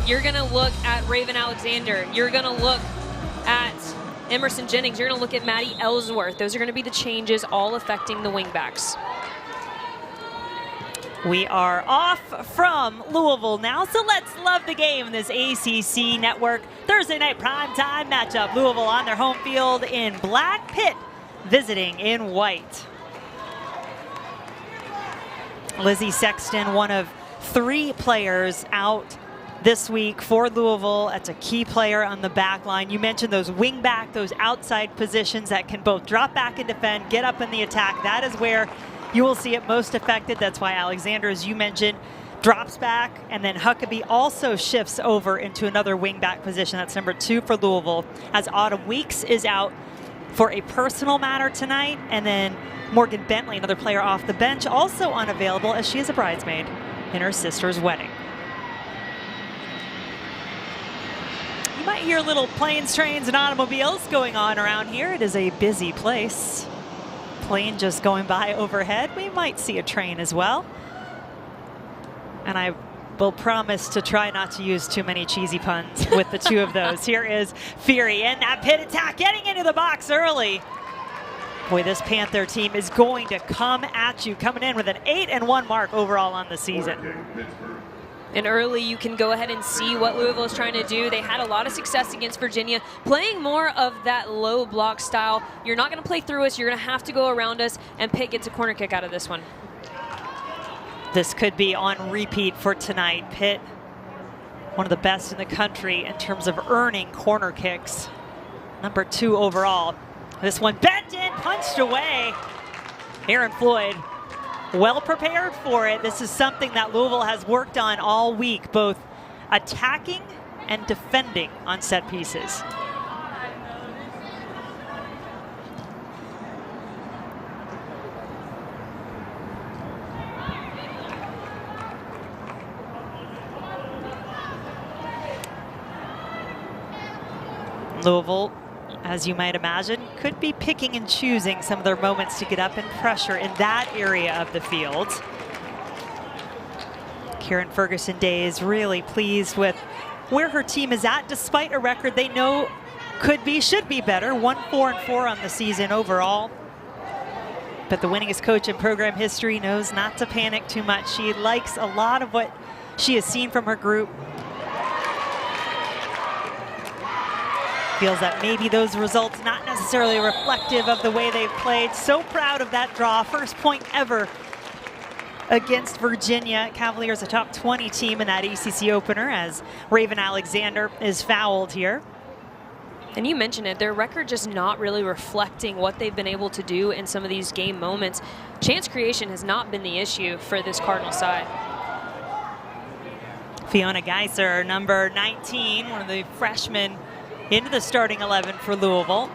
You're going to look at Raven Alexander. You're going to look at Emerson Jennings. You're going to look at Maddie Ellsworth. Those are going to be the changes all affecting the wingbacks. We are off from Louisville now, so let's love the game in this ACC Network Thursday night primetime matchup. Louisville on their home field in black, Pitt visiting in white. Lizzie Sexton, one of 3 players out this week for Louisville. That's a key player on the back line. You mentioned those wing back, those outside positions that can both drop back and defend, get up in the attack. That is where you will see it most affected. That's why Alexander, as you mentioned, drops back, and then Huckabee also shifts over into another wing back position. That's number 2 for Louisville, as Autumn Weeks is out for a personal matter tonight, and then Morgan Bentley, another player off the bench, also unavailable as she is a bridesmaid in her sister's wedding. You might hear little planes, trains, and automobiles going on around here. It is a busy place. Plane just going by overhead. We might see a train as well. And I will promise to try not to use too many cheesy puns with the 2 of those. Here is Fury and that Pitt attack, getting into the box early. Boy, this Panther team is going to come at you, coming in with an 8-1 mark overall on the season. And early, you can go ahead and see what Louisville is trying to do. They had a lot of success against Virginia, playing more of that low block style. You're not going to play through us. You're going to have to go around us, and Pitt gets a corner kick out of this one. This could be on repeat for tonight. Pitt, one of the best in the country in terms of earning corner kicks. Number 2 overall. This one bent in, punched away. Aaron Floyd, well prepared for it. This is something that Louisville has worked on all week, both attacking and defending on set pieces. Louisville, as you might imagine, could be picking and choosing some of their moments to get up and pressure in that area of the field. Karen Ferguson Day is really pleased with where her team is at, despite a record they know could be, should be better. 1-4-4 on the season overall. But the winningest coach in program history knows not to panic too much. She likes a lot of what she has seen from her group. Feels that maybe those results not necessarily reflective of the way they've played. So proud of that draw. First point ever against Virginia. Cavaliers a top 20 team in that ACC opener as Raven Alexander is fouled here. And you mentioned it, their record just not really reflecting what they've been able to do in some of these game moments. Chance creation has not been the issue for this Cardinal side. Fiona Geiser, number 19, one of the freshmen into the starting 11 for Louisville.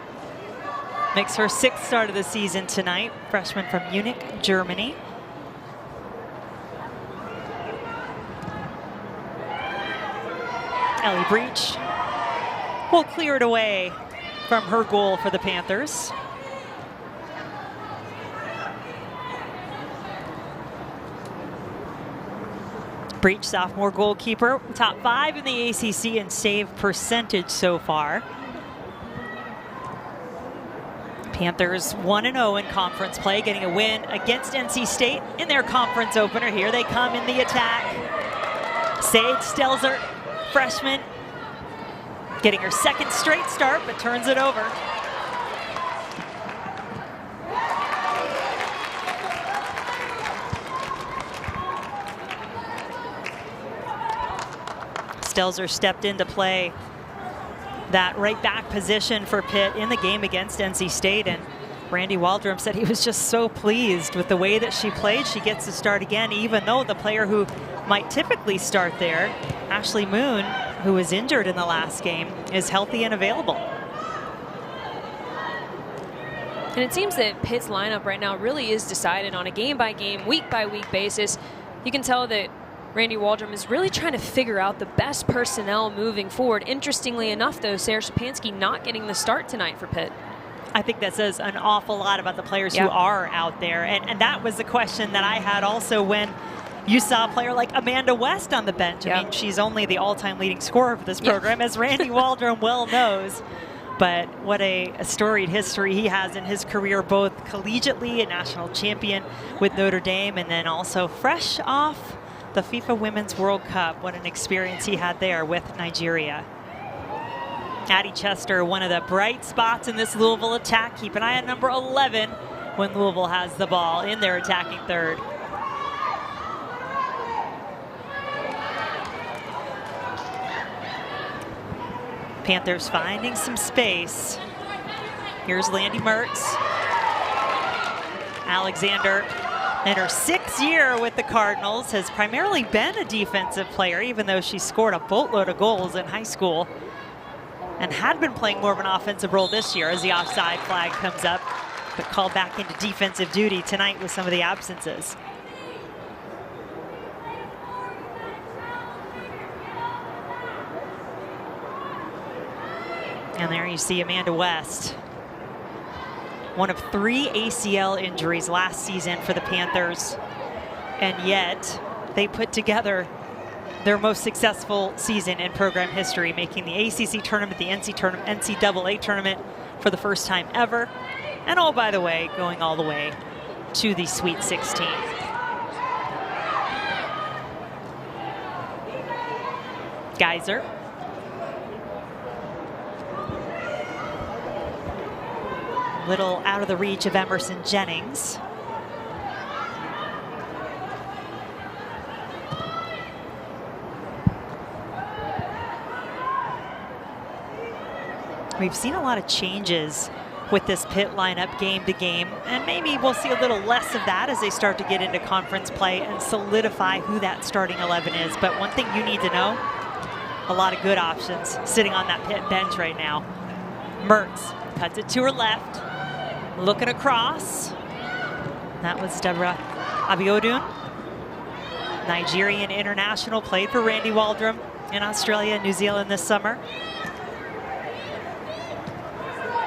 Makes her 6th start of the season tonight. Freshman from Munich, Germany. Ellie Breach will clear it away from her goal for the Panthers. Breach, sophomore goalkeeper, top 5 in the ACC in save percentage so far. Panthers 1-0 in conference play, getting a win against NC State in their conference opener. Here they come in the attack. Sage Stelzer, freshman, getting her 2nd straight start, but turns it over. Stelzer stepped in to play that right back position for Pitt in the game against NC State, and Randy Waldrum said he was just so pleased with the way that she played. She gets to start again, even though the player who might typically start there, Ashley Moon, who was injured in the last game, is healthy and available. And it seems that Pitt's lineup right now really is decided on a game-by-game, week-by-week basis. You can tell that Randy Waldrum is really trying to figure out the best personnel moving forward. Interestingly enough, though, Sarah Shapansky not getting the start tonight for Pitt. I think that says an awful lot about the players who are out there. And that was the question that I had also when you saw a player like Amanda West on the bench. I mean, she's only the all-time leading scorer for this program, as Randy Waldrum well knows. But what a storied history he has in his career, both collegiately, a national champion with Notre Dame, and then also fresh off the FIFA Women's World Cup. What an experience he had there with Nigeria. Addie Chester, one of the bright spots in this Louisville attack. Keep an eye on number 11 when Louisville has the ball in their attacking third. Panthers finding some space. Here's Landy Mertz. Alexander, in her 6th year with the Cardinals, has primarily been a defensive player, even though she scored a boatload of goals in high school and had been playing more of an offensive role this year as the offside flag comes up, but called back into defensive duty tonight with some of the absences. And there you see Amanda West. One of 3 ACL injuries last season for the Panthers. And yet they put together their most successful season in program history, making the ACC tournament, the NCAA tournament for the first time ever. And oh, by the way, going all the way to the Sweet 16. Geyser. Little out of the reach of Emerson Jennings. We've seen a lot of changes with this Pitt lineup game to game, and maybe we'll see a little less of that as they start to get into conference play and solidify who that starting 11 is. But one thing you need to know, a lot of good options sitting on that Pitt bench right now. Mertz cuts it to her left. Looking across. That was Deborah Abiodun, Nigerian international, played for Randy Waldrum in Australia and New Zealand this summer.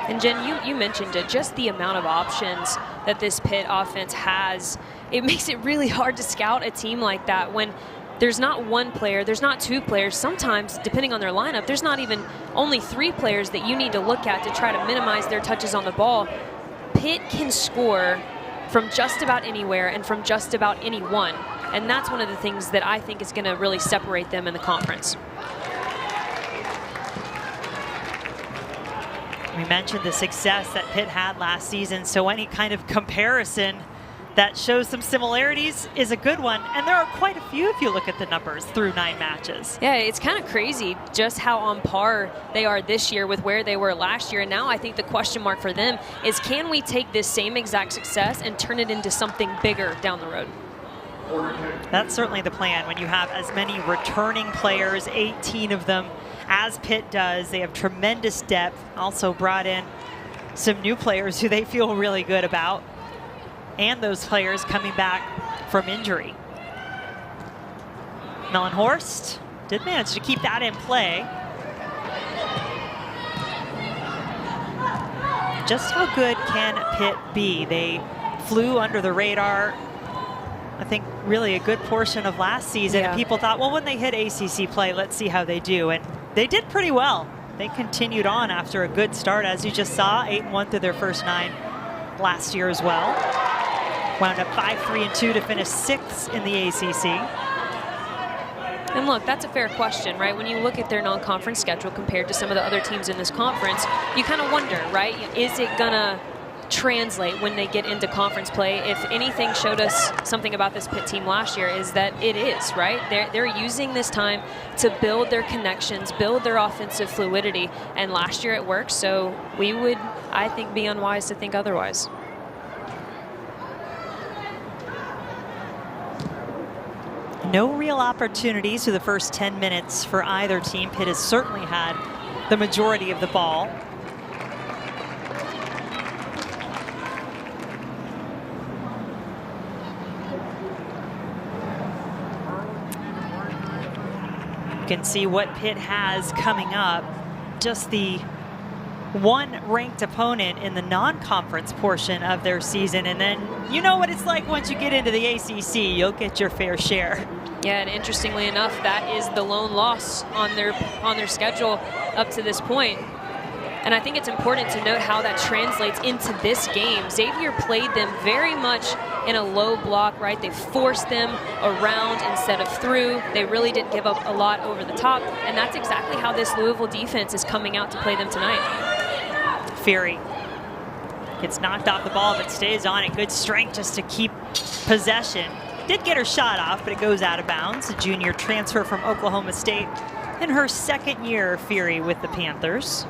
And Jen, you mentioned it, just the amount of options that this Pitt offense has. It makes it really hard to scout a team like that when there's not one player, there's not 2 players. Sometimes, depending on their lineup, there's not even only 3 players that you need to look at to try to minimize their touches on the ball. Pitt can score from just about anywhere and from just about anyone. And that's one of the things that I think is going to really separate them in the conference. We mentioned the success that Pitt had last season, so any kind of comparison that shows some similarities is a good one. And there are quite a few if you look at the numbers through 9 matches. Yeah, it's kind of crazy just how on par they are this year with where they were last year. And now I think the question mark for them is, can we take this same exact success and turn it into something bigger down the road? That's certainly the plan when you have as many returning players, 18 of them, as Pitt does. They have tremendous depth, also brought in some new players who they feel really good about, and those players coming back from injury. Mellenhorst did manage to keep that in play. Just how good can Pitt be? They flew under the radar, I think, really a good portion of last season. Yeah. And people thought, well, when they hit ACC play, let's see how they do. And they did pretty well. They continued on after a good start, as you just saw, 8-1 through their first 9 last year as well. Wound up 5-3-2 to finish 6th in the ACC. And look, that's a fair question, right? When you look at their non-conference schedule compared to some of the other teams in this conference, you kind of wonder, right? Is it gonna translate when they get into conference play? If anything showed us something about this Pitt team last year, is that it is, right? They're using this time to build their connections, build their offensive fluidity, and last year it worked, so we would, I think, be unwise to think otherwise. No real opportunities through the first 10 minutes for either team. Pitt has certainly had the majority of the ball. You can see what Pitt has coming up. Just the one ranked opponent in the non-conference portion of their season. And then you know what it's like once you get into the ACC, you'll get your fair share. Yeah, and interestingly enough, that is the lone loss on their schedule up to this point. And I think it's important to note how that translates into this game. Xavier played them very much in a low block, right? They forced them around instead of through. They really didn't give up a lot over the top. And that's exactly how this Louisville defense is coming out to play them tonight. Fury gets knocked off the ball, but stays on it. Good strength just to keep possession. Did get her shot off, but it goes out of bounds. A junior transfer from Oklahoma State in her second year, Fury with the Panthers.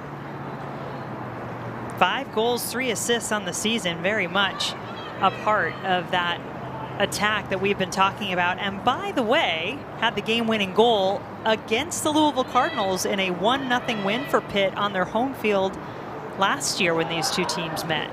5 goals, 3 assists on the season, very much a part of that attack that we've been talking about. And by the way, had the game-winning goal against the Louisville Cardinals in a 1-0 win for Pitt on their home field last year when these two teams met.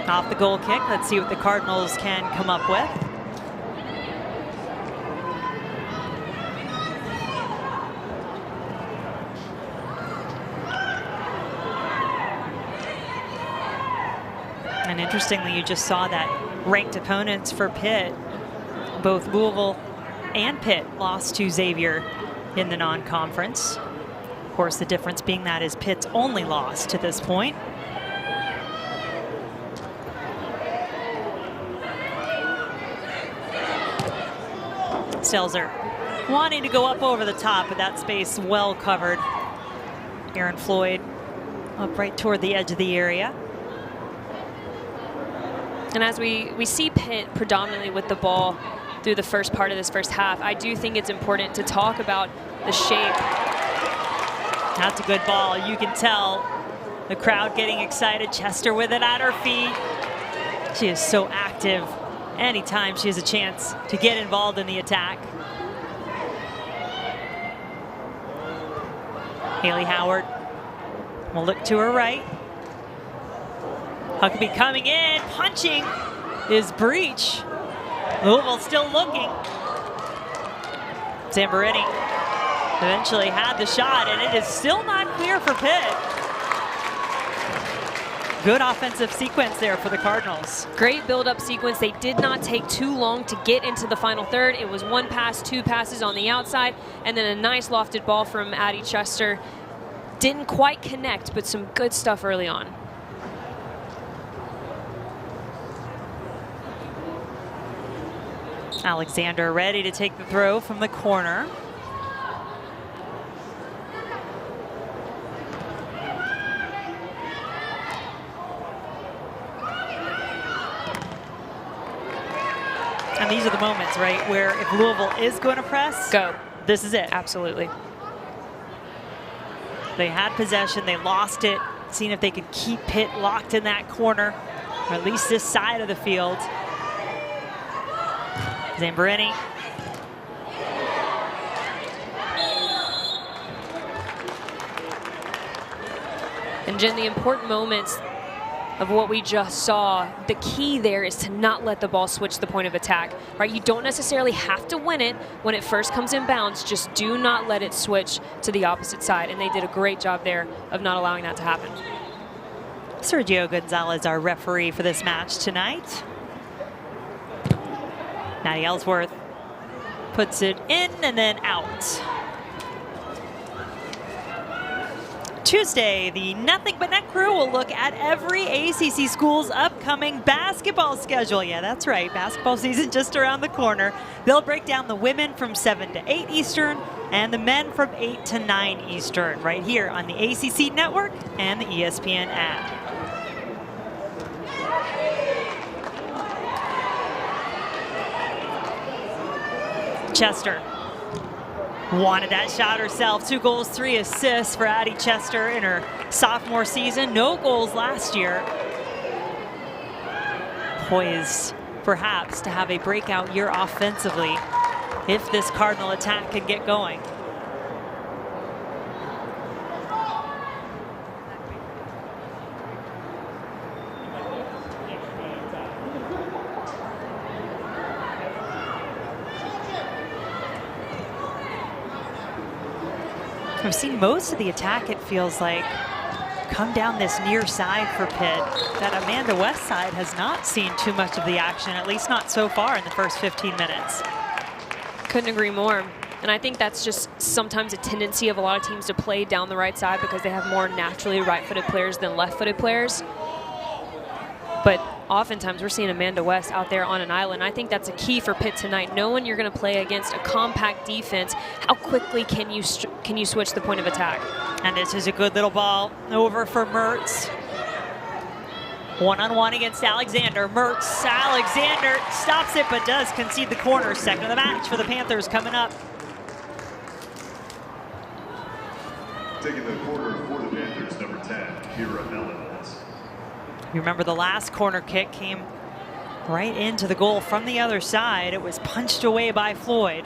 Off the goal kick, let's see what the Cardinals can come up with. And interestingly, you just saw that ranked opponents for Pitt, both Louisville and Pitt, lost to Xavier in the non-conference. Of course, the difference being that is Pitt's only loss to this point. Stelzer wanting to go up over the top, but that space well covered. Aaron Floyd up right toward the edge of the area. And as we see Pitt predominantly with the ball through the first part of this first half, I do think it's important to talk about the shape. That's a good ball. You can tell the crowd getting excited. Chester with it at her feet. She is so active. Anytime she has a chance to get involved in the attack. Haley Howard will look to her right. Huckabee coming in, punching is Breach. Louisville still looking. Zamborini eventually had the shot, and it is still not clear for Pitt. Good offensive sequence there for the Cardinals. Great build-up sequence. They did not take too long to get into the final third. It was 1 pass, 2 passes on the outside, and then a nice lofted ball from Addie Chester. Didn't quite connect, but some good stuff early on. Alexander ready to take the throw from the corner. And these are the moments, right, where if Louisville is going to press, go. This is it. Absolutely. They had possession, they lost it, seeing if they could keep Pitt locked in that corner, or at least this side of the field. Zamborini. And Jen, the important moments of what we just saw, the key there is to not let the ball switch the point of attack, right? You don't necessarily have to win it when it first comes in bounds. Just do not let it switch to the opposite side. And they did a great job there of not allowing that to happen. Sergio Gonzalez, our referee for this match tonight. Natty Ellsworth puts it in and then out. Tuesday, the Nothing But Net crew will look at every ACC school's upcoming basketball schedule. Yeah, that's right. Basketball season just around the corner. They'll break down the women from 7 to 8 Eastern and the men from 8 to 9 Eastern right here on the ACC Network and the ESPN app. Chester wanted that shot herself. 2 goals, 3 assists for Addie Chester in her sophomore season. No goals last year. Poised, perhaps, to have a breakout year offensively if this Cardinal attack can get going. We've seen most of the attack, it feels like, come down this near side for Pitt. That Amanda West side has not seen too much of the action, at least not so far in the first 15 minutes. Couldn't agree more. And I think that's just sometimes a tendency of a lot of teams to play down the right side because they have more naturally right-footed players than left-footed players. But oftentimes we're seeing Amanda West out there on an island. I think that's a key for Pitt tonight. Knowing you're going to play against a compact defense, how quickly can you switch the point of attack? And this is a good little ball over for Mertz. One-on-one against Alexander. Mertz, Alexander stops it but does concede the corner. Second of the match for the Panthers coming up. Taking the corner for the Panthers, number 10, Kira Mellon. You remember the last corner kick came right into the goal from the other side. It was punched away by Floyd.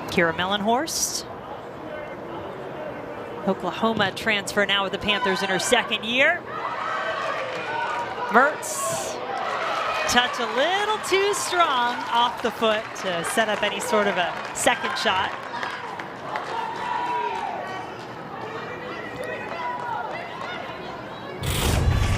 Kira Mellenhorst. Oklahoma transfer now with the Panthers in her second year. Mertz, touch a little too strong off the foot to set up any sort of a second shot.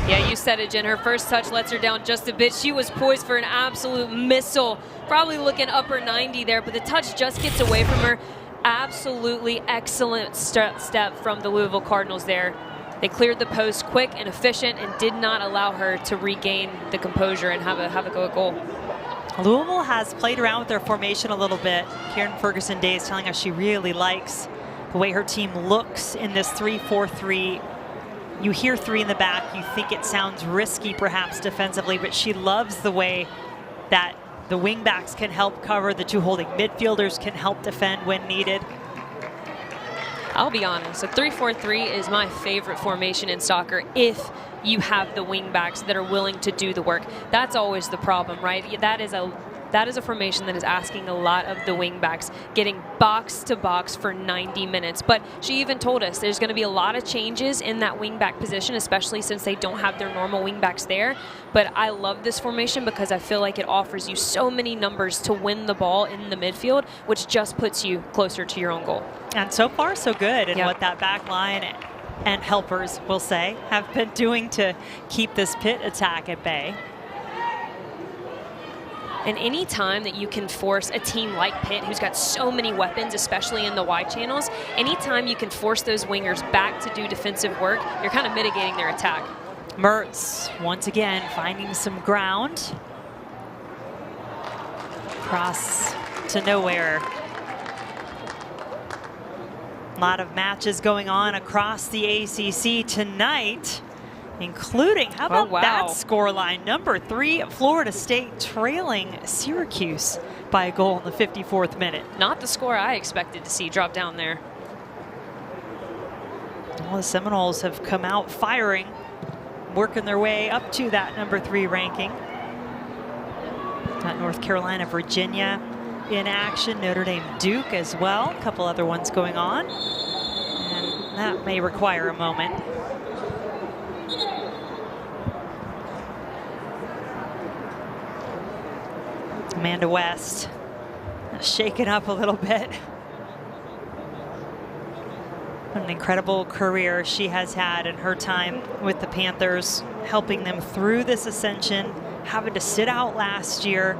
Yeah, you said it, Jen. Her first touch lets her down just a bit. She was poised for an absolute missile. Probably looking upper 90 there, but the touch just gets away from her. Absolutely excellent step from the Louisville Cardinals there. They cleared the post quick and efficient and did not allow her to regain the composure and have a go at goal. Louisville has played around with their formation a little bit. Karen Ferguson Day is telling us she really likes the way her team looks in this 3-4-3. You hear three in the back, you think it sounds risky perhaps defensively, but she loves the way that the wingbacks can help cover, the two holding midfielders can help defend when needed. I'll be honest, a 3-4-3 is my favorite formation in soccer if you have the wingbacks that are willing to do the work. That's always the problem, right? That is a formation that is asking a lot of the wingbacks, getting box to box for 90 minutes. But she even told us there's going to be a lot of changes in that wingback position, especially since they don't have their normal wingbacks there. But I love this formation because I feel like it offers you so many numbers to win the ball in the midfield, which just puts you closer to your own goal. And so far, so good in what that back line and helpers, we'll say, have been doing to keep this Pitt attack at bay. And any time that you can force a team like Pitt, who's got so many weapons, especially in the wide channels, anytime you can force those wingers back to do defensive work, you're kind of mitigating their attack. Mertz, once again, finding some ground. Cross to nowhere. A lot of matches going on across the ACC tonight, including, how about that scoreline? Number 3, Florida State trailing Syracuse by a goal in the 54th minute. Not the score I expected to see drop down there. Well, the Seminoles have come out firing, working their way up to that number 3 ranking. Got North Carolina, Virginia in action, Notre Dame, Duke as well. A couple other ones going on, and that may require a moment. Amanda West shaken up a little bit. An incredible career she has had in her time with the Panthers, helping them through this ascension, having to sit out last year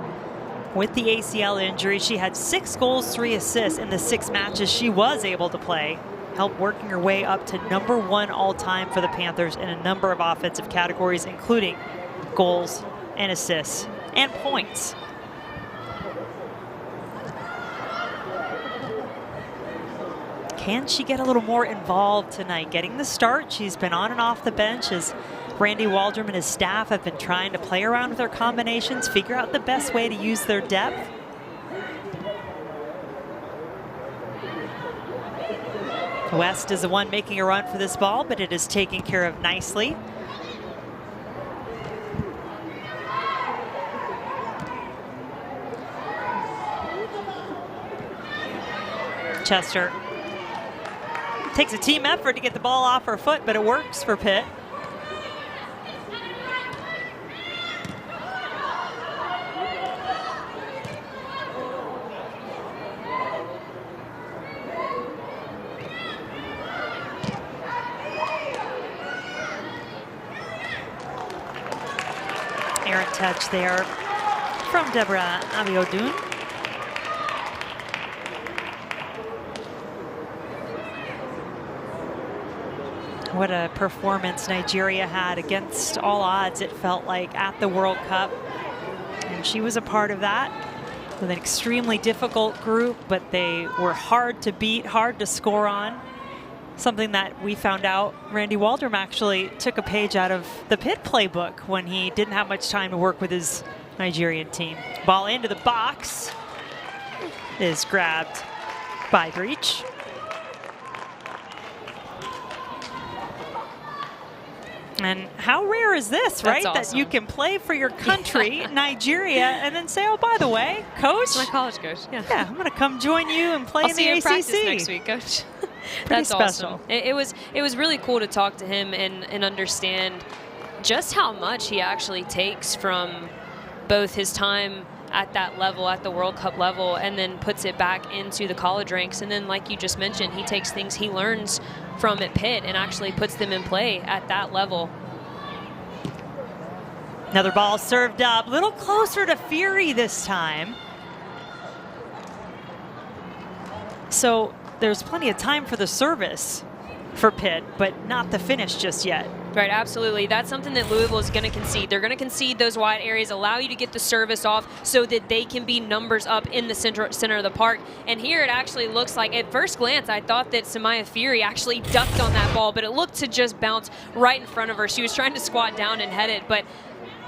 with the ACL injury. She had 6 goals, 3 assists in the 6 matches she was able to play, helped working her way up to number 1 all-time for the Panthers in a number of offensive categories, including goals and assists and points. Can she get a little more involved tonight? Getting the start, she's been on and off the bench as Randy Waldrum and his staff have been trying to play around with their combinations, figure out the best way to use their depth. West is the one making a run for this ball, but it is taken care of nicely. Chester takes a team effort to get the ball off her foot, but it works for Pitt. errant touch there from Deborah Abiodun. What a performance Nigeria had against all odds, it felt like, at the World Cup. And she was a part of that with an extremely difficult group, but they were hard to beat, hard to score on. Something that we found out, Randy Waldrum actually took a page out of the Pitt playbook when he didn't have much time to work with his Nigerian team. Ball into the box is grabbed by Breach. And how rare is this, right? Awesome. That you can play for your country, Nigeria, and then say, oh, by the way, coach. My college coach. Yeah, I'm going to come join you and play I'll in see the you in ACC. practice next week, coach. That's special. Awesome. It was really cool to talk to him and understand just how much he actually takes from both his time at that level, at the World Cup level, and then puts it back into the college ranks. And then, like you just mentioned, he takes things he learns from at Pitt and actually puts them in play at that level. Another ball served up, a little closer to Fury this time. So there's plenty of time for the service for Pitt, but not the finish just yet. Right, absolutely. That's something that Louisville is going to concede. They're going to concede those wide areas, allow you to get the service off so that they can be numbers up in the center of the park. And here it actually looks like, at first glance, I thought that Samaya Fury actually ducked on that ball, but it looked to just bounce right in front of her. She was trying to squat down and head it, but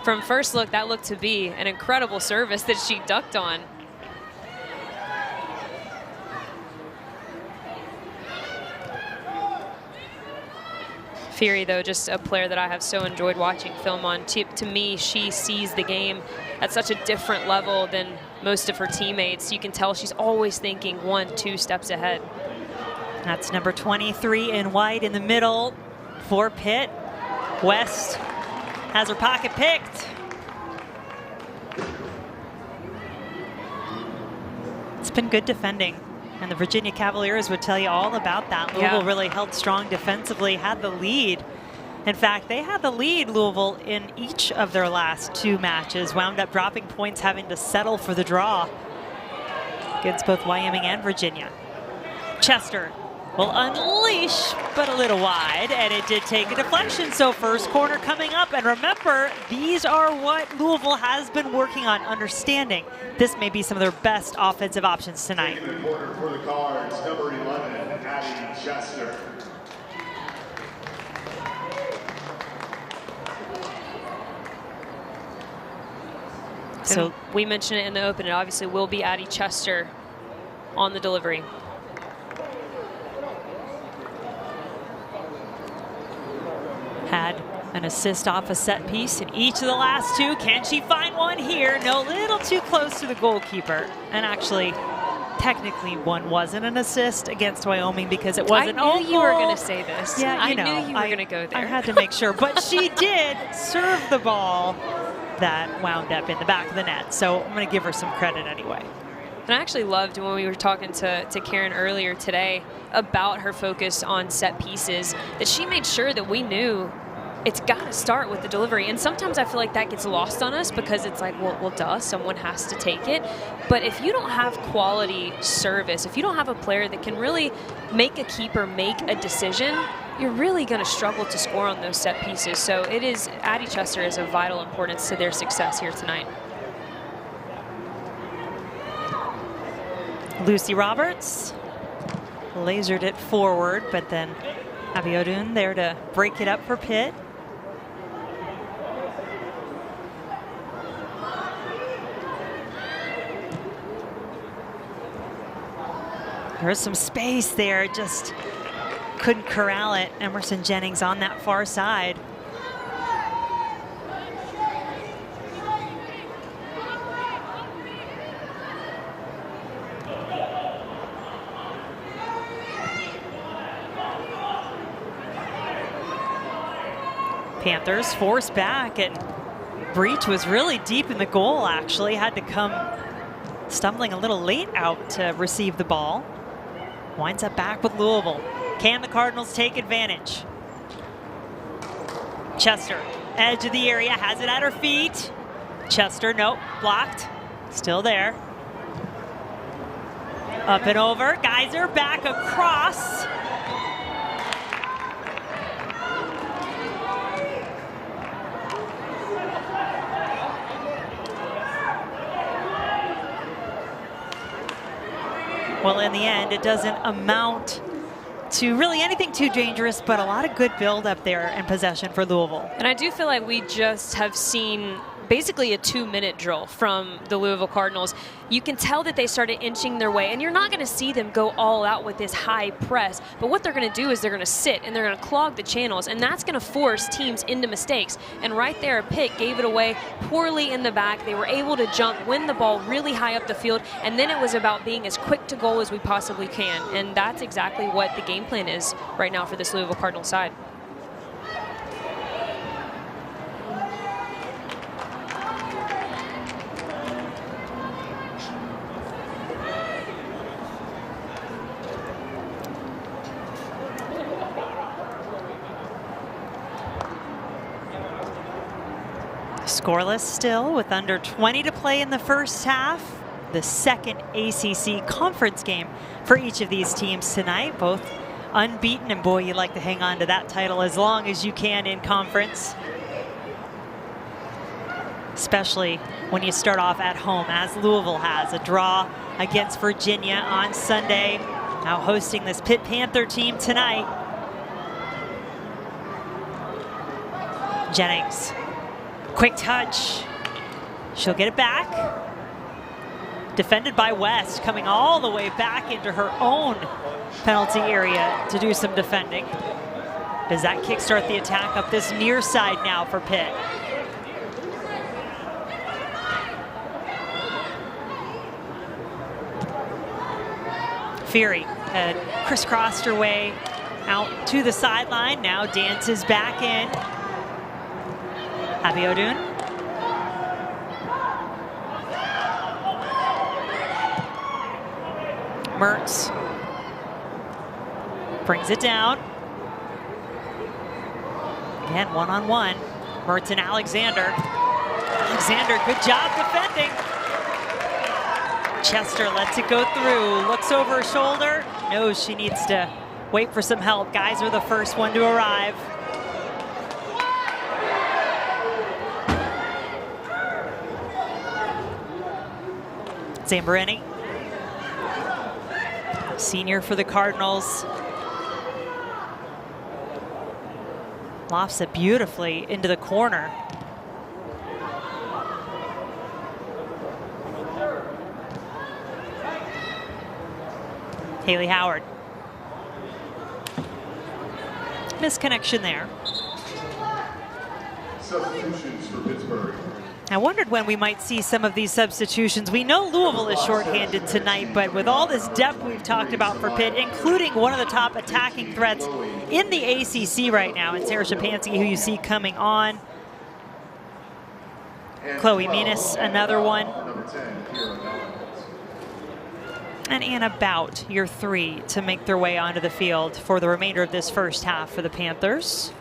from first look, that looked to be an incredible service that she ducked on. Fury, though, just a player that I have so enjoyed watching film on. To me, she sees the game at such a different level than most of her teammates. You can tell she's always thinking 1-2 steps ahead. That's number 23 in white in the middle for Pitt. West has her pocket picked. It's been good defending. And the Virginia Cavaliers would tell you all about that. Louisville really held strong defensively, had the lead. In fact, they had the lead, Louisville, in each of their last 2 matches. Wound up dropping points, having to settle for the draw against both Wyoming and Virginia. Chester will unleash, but a little wide, and it did take a deflection. So first corner coming up, and remember, these are what Louisville has been working on, understanding this may be some of their best offensive options tonight. Taking the corner for the Cards, number 11, Addie Chester. So we mentioned it in the open. It obviously will be Addie Chester on the delivery. Had an assist off a set piece in each of the last 2. Can she find one here? No, a little too close to the goalkeeper. And actually, technically, one wasn't an assist against Wyoming because it wasn't. I knew you were going to say this. Yeah, I knew you were going to go there. I had to make sure. But she did serve the ball that wound up in the back of the net. So I'm going to give her some credit anyway. And I actually loved when we were talking to Karen earlier today about her focus on set pieces, that she made sure that we knew it's got to start with the delivery. And sometimes I feel like that gets lost on us because it's like, well, duh, someone has to take it. But if you don't have quality service, if you don't have a player that can really make a keeper make a decision, you're really going to struggle to score on those set pieces. So it is, Addie Chester is of vital importance to their success here tonight. Lucy Roberts lasered it forward, but then Abiodun there to break it up for Pitt. There's some space there, just couldn't corral it. Emerson Jennings on that far side. Panthers forced back, and Breach was really deep in the goal, actually. Had to come stumbling a little late out to receive the ball. Winds up back with Louisville. Can the Cardinals take advantage? Chester, edge of the area, has it at her feet. Chester, nope, blocked. Still there. Up and over. Geyser back across. Well, in the end, it doesn't amount to really anything too dangerous, but a lot of good build up there in possession for Louisville. And I do feel like we just have seen basically a 2-minute drill from the Louisville Cardinals. You can tell that they started inching their way, and you're not going to see them go all out with this high press, but what they're going to do is they're going to sit and they're going to clog the channels, and that's going to force teams into mistakes. And right there, Pitt gave it away poorly in the back. They were able to jump, win the ball really high up the field, and then it was about being as quick to goal as we possibly can, and that's exactly what the game plan is right now for this Louisville Cardinals side. Scoreless still with under 20 to play in the first half. The second ACC conference game for each of these teams tonight. Both unbeaten, and boy, you like to hang on to that title as long as you can in conference. Especially when you start off at home, as Louisville has. A draw against Virginia on Sunday. Now hosting this Pitt Panther team tonight. Jennings. Quick touch. She'll get it back. Defended by West, coming all the way back into her own penalty area to do some defending. Does that kickstart the attack up this near side now for Pitt? Fury had crisscrossed her way out to the sideline, now dances back in. Abiodun. Mertz brings it down. Again, one-on-one. Mertz and Alexander. Alexander, good job defending. Chester lets it go through, looks over her shoulder, knows she needs to wait for some help. Guys are the first one to arrive. Zamborini, senior for the Cardinals, lofts it beautifully into the corner. Haley Howard. Misconnection there. Substitutions for Pittsburgh. I wondered when we might see some of these substitutions. We know Louisville is shorthanded tonight, but with all this depth we've talked about for Pitt, including one of the top attacking threats in the ACC right now, and Sarah Shapansky, who you see coming on. Chloe Menis, another one. And Anna Bout, your three, to make their way onto the field for the remainder of this first half for the Panthers.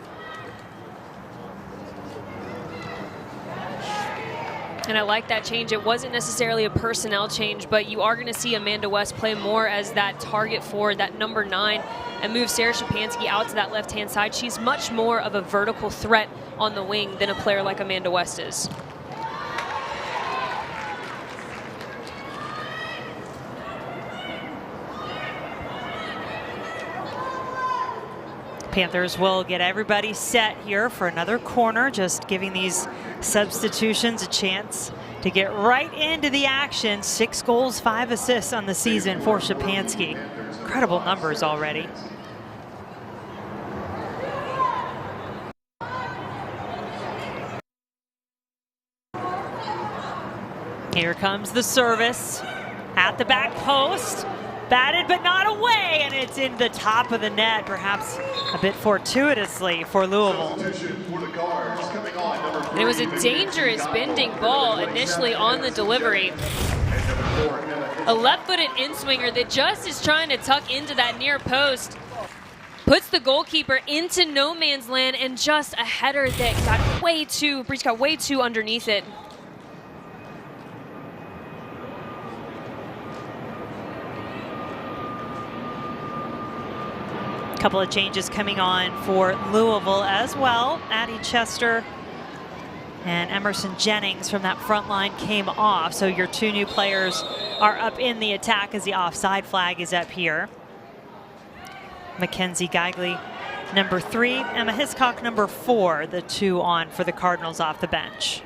And I like that change. It wasn't necessarily a personnel change, but you are going to see Amanda West play more as that target forward, that number 9, and move Sarah Shapansky out to that left-hand side. She's much more of a vertical threat on the wing than a player like Amanda West is. Panthers will get everybody set here for another corner, just giving these substitutions a chance to get right into the action. 6 goals, 5 assists on the season for Shapansky. Incredible numbers already. Here comes the service at the back post. Batted but not away, and it's in the top of the net, perhaps a bit fortuitously for Louisville. And it was a dangerous bending ball initially on the delivery. A left-footed in-swinger that just is trying to tuck into that near post. Puts the goalkeeper into no man's land, and just a header that got way too underneath it. Couple of changes coming on for Louisville as well. Addie Chester and Emerson Jennings from that front line came off. So your 2 new players are up in the attack as the offside flag is up here. Mackenzie Geigley, number 3. Emma Hiscock, number 4, the 2 on for the Cardinals off the bench.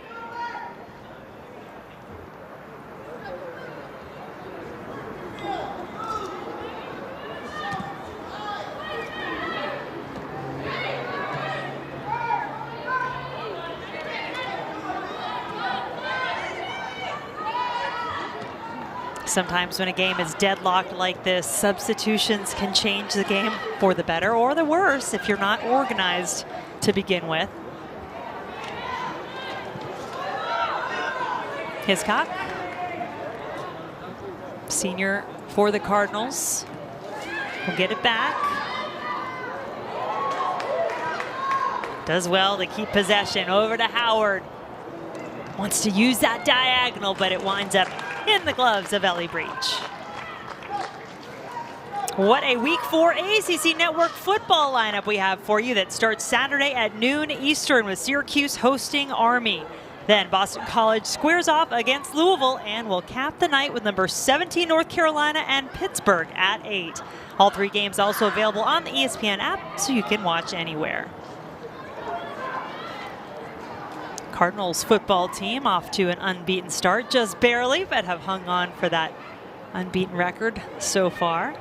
Sometimes when a game is deadlocked like this, substitutions can change the game for the better or the worse if you're not organized to begin with. Hiscock, senior for the Cardinals, will get it back. Does well to keep possession. Over to Howard. Wants to use that diagonal, but it winds up in the gloves of Ellie Breach. What a week 4 ACC Network football lineup we have for you that starts Saturday at noon Eastern with Syracuse hosting Army. Then Boston College squares off against Louisville and will cap the night with number 17 North Carolina and Pittsburgh at 8. All 3 games also available on the ESPN app so you can watch anywhere. Cardinals football team off to an unbeaten start, just barely, but have hung on for that unbeaten record so far.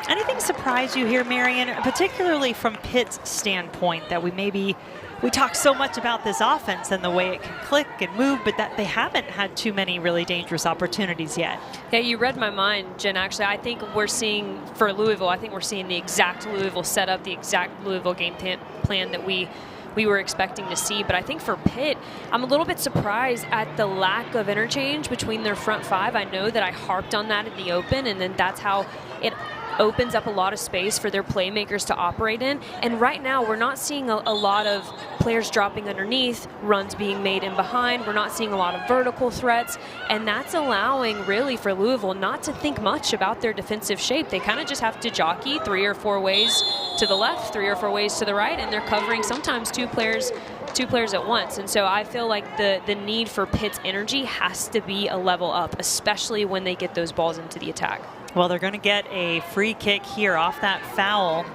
Anything surprise you here, Marion, particularly from Pitt's standpoint, that we talk so much about this offense and the way it can click and move, but that they haven't had too many really dangerous opportunities yet? Yeah, you read my mind, Jen. Actually, I think we're seeing, for Louisville, I think we're seeing the exact Louisville setup, the exact Louisville game plan that we were expecting to see. But I think for Pitt, I'm a little bit surprised at the lack of interchange between their front 5. I know that I harped on that in the open, and then that's how it opens up a lot of space for their playmakers to operate in. And right now, we're not seeing a lot of players dropping underneath, runs being made in behind. We're not seeing a lot of vertical threats, and that's allowing really for Louisville not to think much about their defensive shape. They kind of just have to jockey 3 or 4 ways to the left, 3 or 4 ways to the right, and they're covering sometimes two players at once. And so I feel like the need for Pitt's energy has to be a level up, especially when they get those balls into the attack. Well, they're going to get a free kick here off that foul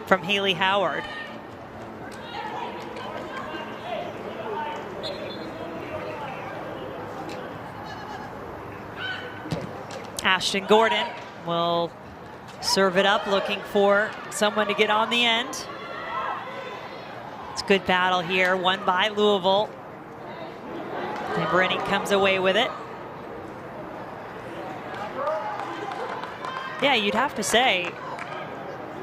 from Haley Howard. Ashton Gordon will serve it up, looking for someone to get on the end. It's a good battle here, won by Louisville. And Brenning comes away with it. Yeah, you'd have to say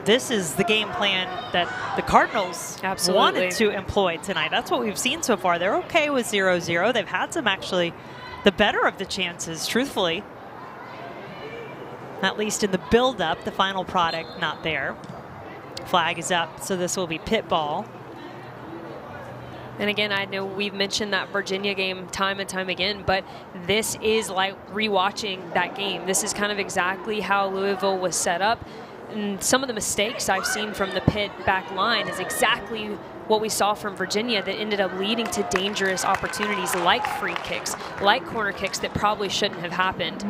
this is the game plan that the Cardinals wanted to employ tonight. That's what we've seen so far. They're okay with 0-0. They've had some actually the better of the chances, truthfully. At least in the build-up, the final product not there. Flag is up, so this will be Pitt ball. And again, I know we've mentioned that Virginia game time and time again, but this is like rewatching that game. This is kind of exactly how Louisville was set up. And some of the mistakes I've seen from the Pitt back line is exactly what we saw from Virginia that ended up leading to dangerous opportunities like free kicks, like corner kicks that probably shouldn't have happened.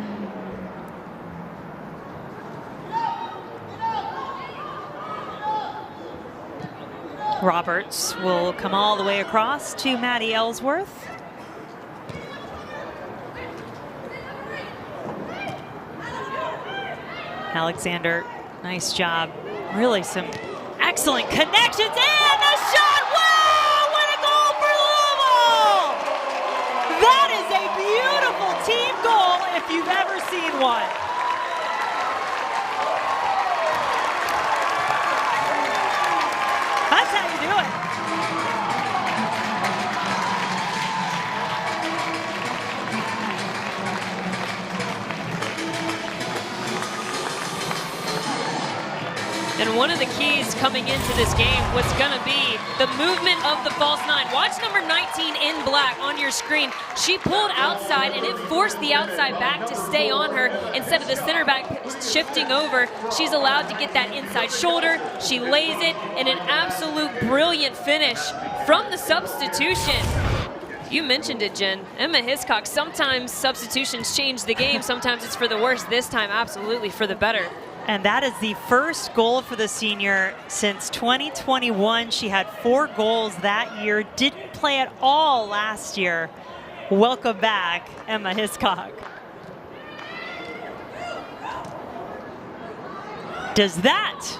Roberts will come all the way across to Maddie Ellsworth. Alexander, nice job. Really some excellent connections, and the shot! Wow! What a goal for Louisville! That is a beautiful team goal if you've ever seen one. That's how you do it. And one of the keys coming into this game was going to be the movement of the false nine. Watch number 19 in black on your screen. She pulled outside, and it forced the outside back to stay on her. Instead of the center back shifting over, she's allowed to get that inside shoulder. She lays it, and an absolute brilliant finish from the substitution. You mentioned it, Jen. Emma Hiscock, sometimes substitutions change the game. Sometimes it's for the worse. This time, absolutely for the better. And that is the first goal for the senior since 2021. She had 4 goals that year, didn't play at all last year. Welcome back, Emma Hiscock. Does that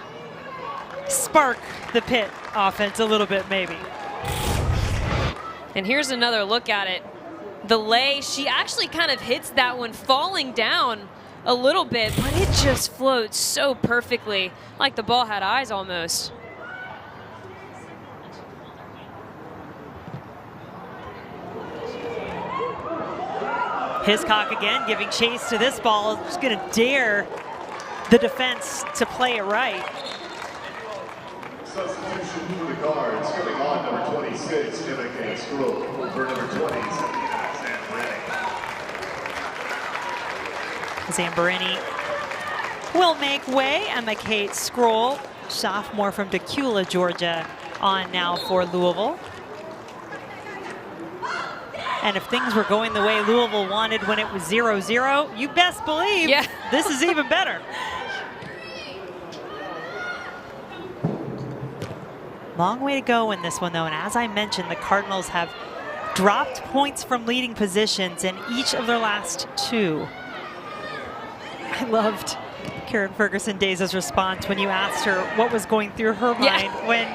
spark the Pitt offense a little bit, maybe? And here's another look at it. The lay, she actually kind of hits that one falling down a little bit, but it just floats so perfectly, like the ball had eyes almost. Hiscock again giving chase to this ball. Just going to dare the defense to play it right. Substitution for the guards coming on number 26, Emma Kate Scroll. For number 20, Zambarini will make way. Emma Kate Scroll, sophomore from Decula, Georgia, on now for Louisville. And if things were going the way Louisville wanted when it was 0-0, you best believe this is even better. Long way to go in this one, though. And as I mentioned, the Cardinals have dropped points from leading positions in each of their last 2. I loved Karen Ferguson-Days' response when you asked her what was going through her mind when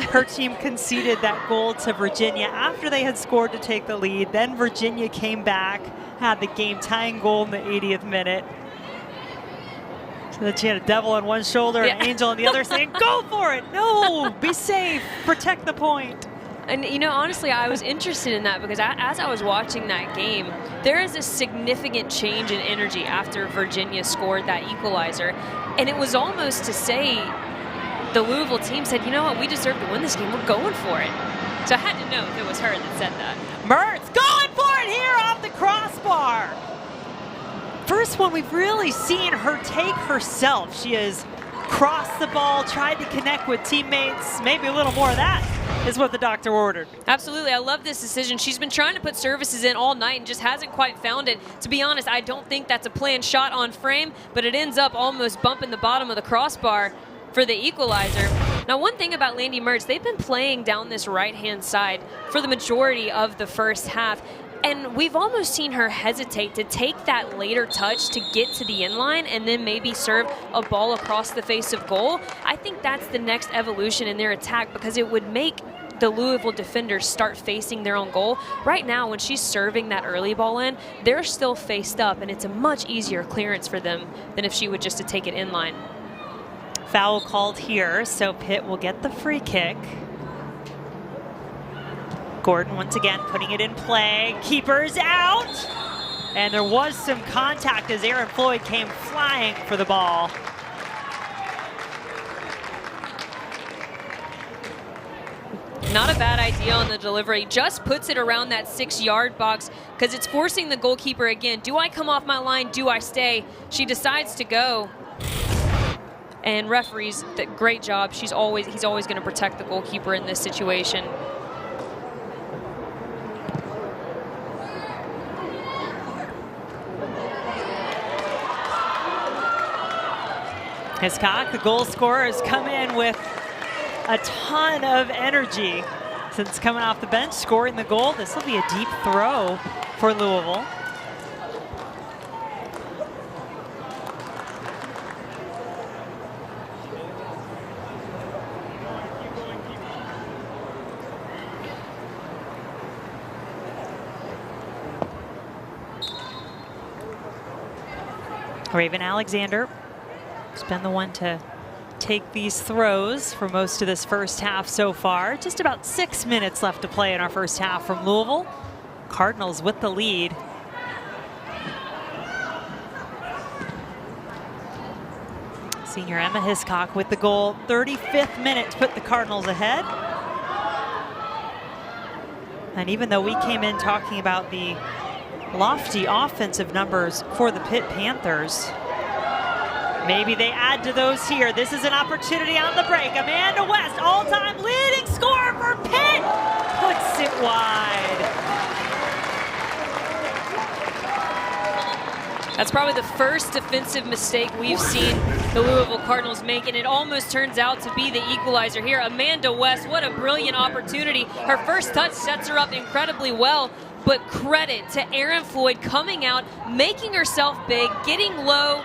her team conceded that goal to Virginia after they had scored to take the lead. Then Virginia came back, had the game-tying goal in the 80th minute. So that she had a devil on one shoulder and an angel on the other saying, go for it! No, be safe, protect the point. And, you know, honestly, I was interested in that because as I was watching that game, there is a significant change in energy after Virginia scored that equalizer. And it was almost to say the Louisville team said, you know what, we deserve to win this game. We're going for it. So I had to know if it was her that said that. Mertz going for it here off the crossbar. First one we've really seen her take herself. She has crossed the ball, tried to connect with teammates. Maybe a little more of that is what the doctor ordered. Absolutely. I love this decision. She's been trying to put services in all night and just hasn't quite found it. To be honest, I don't think that's a planned shot on frame, but it ends up almost bumping the bottom of the crossbar for the equalizer. Now, one thing about Landy Mertz, they've been playing down this right-hand side for the majority of the first half. And we've almost seen her hesitate to take that later touch to get to the inline and then maybe serve a ball across the face of goal. I think that's the next evolution in their attack because it would make the Louisville defenders start facing their own goal. Right now, when she's serving that early ball in, they're still faced up, and it's a much easier clearance for them than if she would just to take it inline. Foul called here, so Pitt will get the free kick. Gordon once again putting it in play. Keeper's out. And there was some contact as Aaron Floyd came flying for the ball. Not a bad idea on the delivery. Just puts it around that 6-yard box because it's forcing the goalkeeper again. Do I come off my line? Do I stay? She decides to go. And referees, great job. He's always going to protect the goalkeeper in this situation. Hiscock, the goal scorer, has come in with a ton of energy since coming off the bench, scoring the goal. This will be a deep throw for Louisville. Raven Alexander has been the one to take these throws for most of this first half so far. Just about 6 minutes left to play in our first half from Louisville. Cardinals with the lead. Senior Emma Hiscock with the goal, 35th minute to put the Cardinals ahead. And even though we came in talking about the lofty offensive numbers for the Pitt Panthers, maybe they add to those here. This is an opportunity on the break. Amanda West, all-time leading scorer for Pitt, puts it wide. That's probably the first defensive mistake we've seen the Louisville Cardinals make, and it almost turns out to be the equalizer here. Amanda West, what a brilliant opportunity. Her first touch sets her up incredibly well, but credit to Erin Floyd coming out, making herself big, getting low,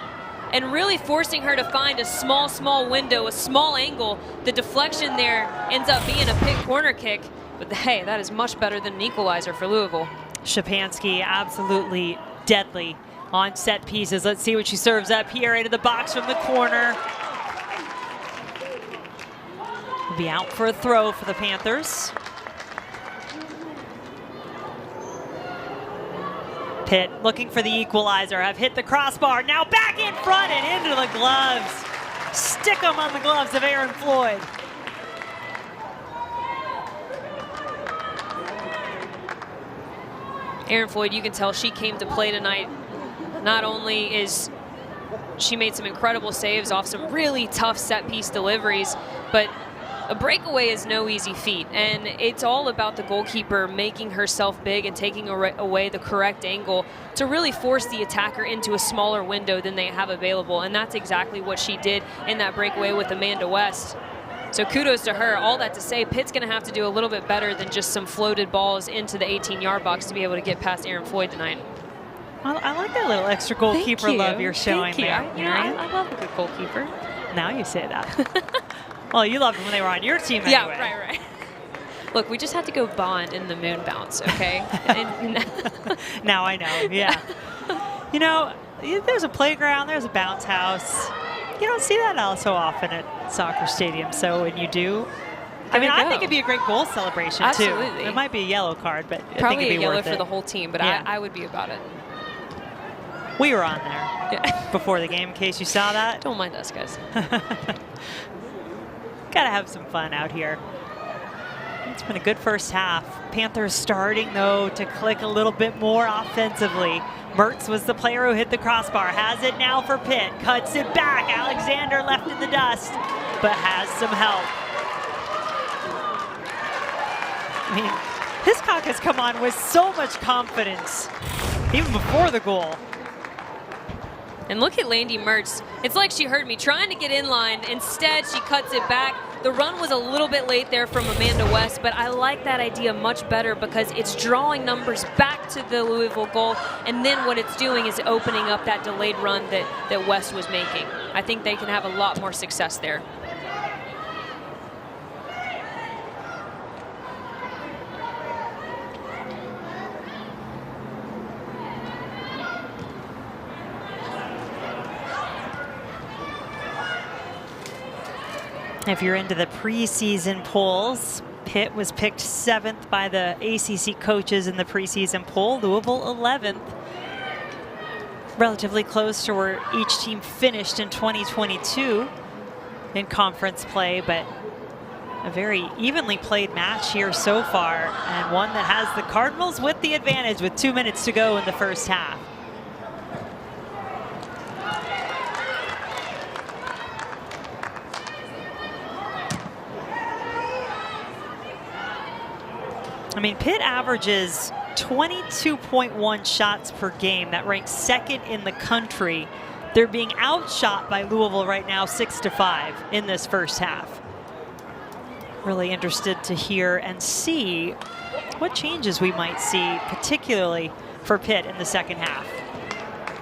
and really forcing her to find a small window, a small angle. The deflection there ends up being a Pitt corner kick, but hey, that is much better than an equalizer for Louisville. Shapansky absolutely deadly on set pieces. Let's see what she serves up here into the box from the corner. Will be out for a throw for the Panthers. Pitt looking for the equalizer, have hit the crossbar, now back in front and into the gloves. Stick them on the gloves of Erin Floyd. Erin Floyd, you can tell she came to play tonight. Not only is she made some incredible saves off some really tough set piece deliveries, but a breakaway is no easy feat, and it's all about the goalkeeper making herself big and taking away the correct angle to really force the attacker into a smaller window than they have available, and that's exactly what she did in that breakaway with Amanda West. So kudos to her. All that to say, Pitt's going to have to do a little bit better than just some floated balls into the 18-yard box to be able to get past Erin Floyd tonight. Well, I like that little extra goalkeeper love you're showing there. I love a good goalkeeper. Now you say that. Well, you loved them when they were on your team anyway. Yeah, right. Look, we just had to go bond in the moon bounce, okay? Now I know, yeah. You know, there's a playground, there's a bounce house. You don't see that all so often at soccer stadiums, so when you do, I think it'd be a great goal celebration, Absolutely. too. It might be a yellow card, but I probably think it'd be a yellow worth for it. the whole team, but yeah. I would be about it. We were on there before the game, in case you saw that. Don't mind us, guys. Gotta have some fun out here. It's been a good first half. Panthers starting, though, to click a little bit more offensively. Mertz was the player who hit the crossbar. Has it now for Pitt. Cuts it back. Alexander left in the dust, but has some help. I mean, Hiscock has come on with so much confidence, even before the goal. And look at Landy Mertz. It's like she heard me trying to get in line. Instead, she cuts it back. The run was a little bit late there from Amanda West, but I like that idea much better because it's drawing numbers back to the Louisville goal, and then what it's doing is opening up that delayed run that West was making. I think they can have a lot more success there. If you're into the preseason polls, Pitt was picked 7th by the ACC coaches in the preseason poll, Louisville 11th. Relatively close to where each team finished in 2022 in conference play, but a very evenly played match here so far, and one that has the Cardinals with the advantage with 2 minutes to go in the first half. I mean, Pitt averages 22.1 shots per game. That ranks 2nd in the country. They're being outshot by Louisville right now 6-5 in this first half. Really interested to hear and see what changes we might see, particularly for Pitt in the second half.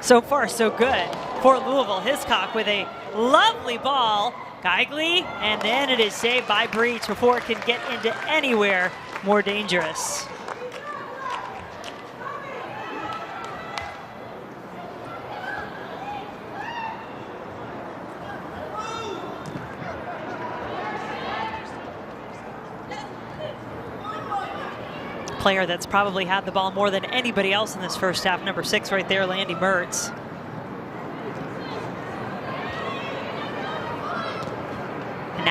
So far, so good for Louisville. Hiscock with a lovely ball. Geigley, and then it is saved by Breach before it can get into anywhere more dangerous. Player that's probably had the ball more than anybody else in this first half, number 6 right there, Landy Mertz.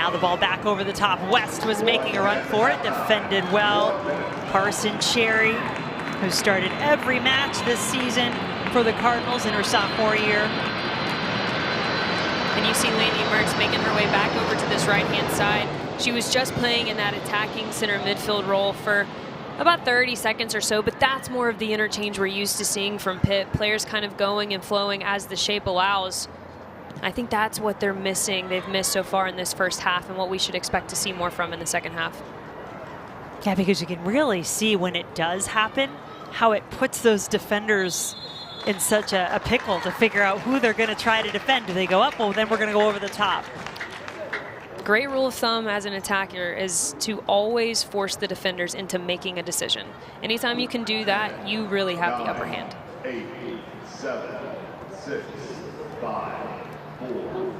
Now the ball back over the top. West was making a run for it, defended well. Carson Cherry, who started every match this season for the Cardinals in her sophomore year. And you see Landy Mertz making her way back over to this right-hand side. She was just playing in that attacking center midfield role for about 30 seconds or so, but that's more of the interchange we're used to seeing from Pitt. Players kind of going and flowing as the shape allows. I think that's what they're missing. They've missed so far in this first half, and what we should expect to see more from in the second half. Yeah, because you can really see when it does happen, how it puts those defenders in such a pickle to figure out who they're going to try to defend. Do they go up? Well, then we're going to go over the top. Great rule of thumb as an attacker is to always force the defenders into making a decision. Anytime you can do that, you really have the upper hand. 8, 7, 6, 5, 4,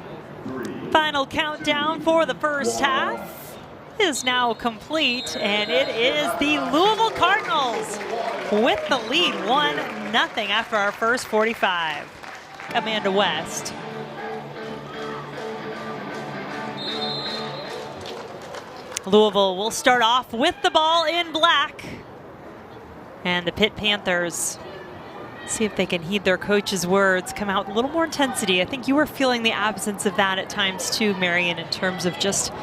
3. Final countdown for the first half is now complete, and it is the Louisville Cardinals with the lead 1-0 after our first 45. Amanda West. Louisville will start off with the ball in black. And the Pitt Panthers, see if they can heed their coach's words, come out with a little more intensity. I think you were feeling the absence of that at times too, Marion, in terms of just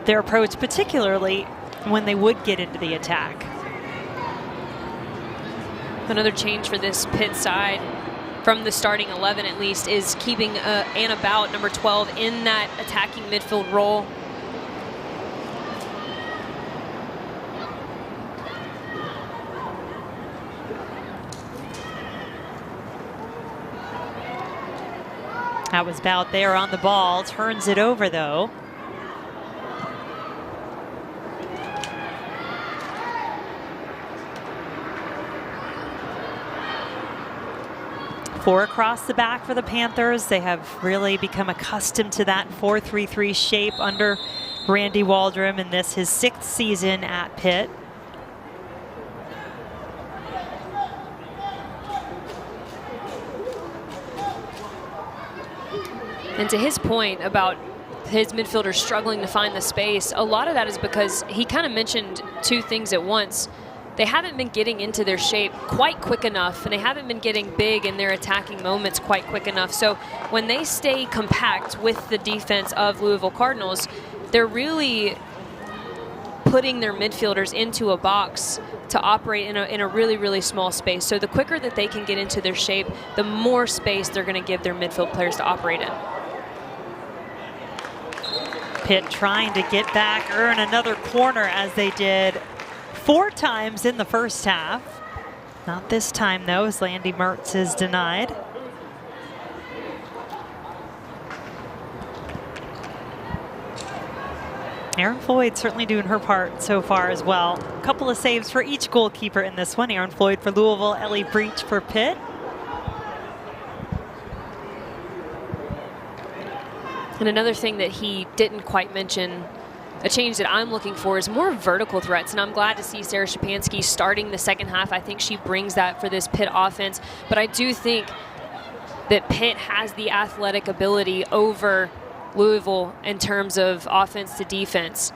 their approach, particularly when they would get into the attack. Another change for this Pitt side, from the starting 11 at least, is keeping Anna Bout, number 12, in that attacking midfield role. That was Bout there on the ball, turns it over though. Four across the back for the Panthers. They have really become accustomed to that 4-3-3 shape under Randy Waldrum in this, his 6th season at Pitt. And to his point about his midfielders struggling to find the space, a lot of that is because he kind of mentioned two things at once. They haven't been getting into their shape quite quick enough, and they haven't been getting big in their attacking moments quite quick enough. So when they stay compact with the defense of Louisville Cardinals, they're really putting their midfielders into a box to operate in a really, really small space. So the quicker that they can get into their shape, the more space they're going to give their midfield players to operate in. Pitt trying to get back, earn another corner as they did 4 times in the first half. Not this time though, as Landy Mertz is denied. Erin Floyd certainly doing her part so far as well. A couple of saves for each goalkeeper in this one. Erin Floyd for Louisville, Ellie Breach for Pitt. And another thing that he didn't quite mention, a change that I'm looking for, is more vertical threats. And I'm glad to see Sarah Shapansky starting the second half. I think she brings that for this Pitt offense. But I do think that Pitt has the athletic ability over Louisville in terms of offense to defense.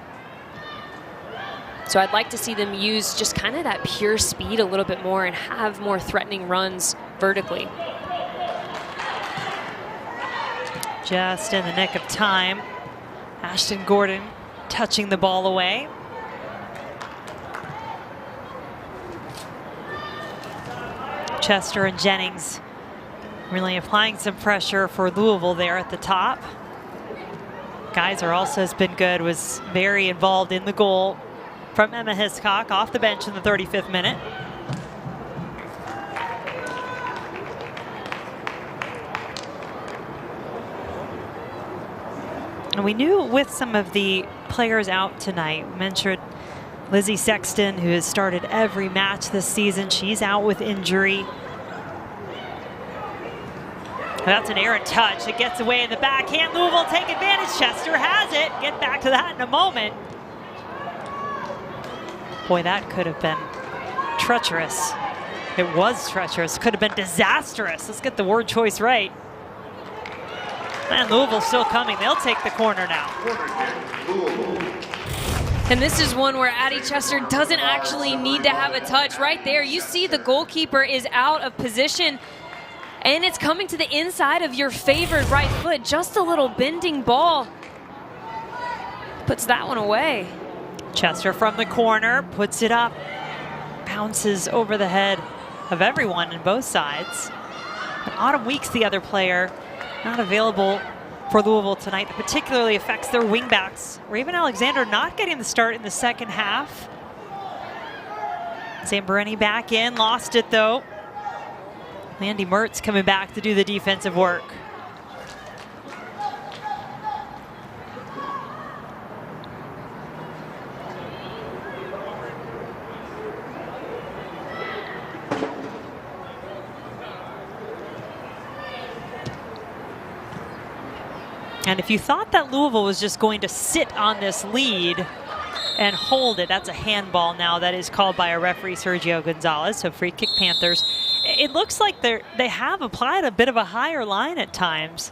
So I'd like to see them use just kind of that pure speed a little bit more and have more threatening runs vertically. Just in the nick of time, Ashton Gordon touching the ball away. Chester and Jennings really applying some pressure for Louisville there at the top. Geyser also has been good, was very involved in the goal from Emma Hiscock off the bench in the 35th minute. And we knew with some of the players out tonight, we mentioned Lizzie Sexton, who has started every match this season. She's out with injury. That's an errant touch. It gets away in the backhand. Louisville take advantage. Chester has it. Get back to that in a moment. Boy, that could have been treacherous. It was treacherous. Could have been disastrous. Let's get the word choice right. And Louisville still coming. They'll take the corner now. Corner kick, Louisville. And this is one where Addie Chester doesn't actually need to have a touch. Right there, you see the goalkeeper is out of position, and it's coming to the inside of your favored right foot. Just a little bending ball puts that one away. Chester from the corner puts it up, bounces over the head of everyone on both sides. But Autumn Weeks, the other player, not available for Louisville tonight. That particularly affects their wingbacks. Raven Alexander not getting the start in the second half. Zamboreni back in, lost it though. Landy Mertz coming back to do the defensive work. And if you thought that Louisville was just going to sit on this lead and hold it, that's a handball now that is called by a referee, Sergio Gonzalez. So free kick Panthers. It looks like they have applied a bit of a higher line at times.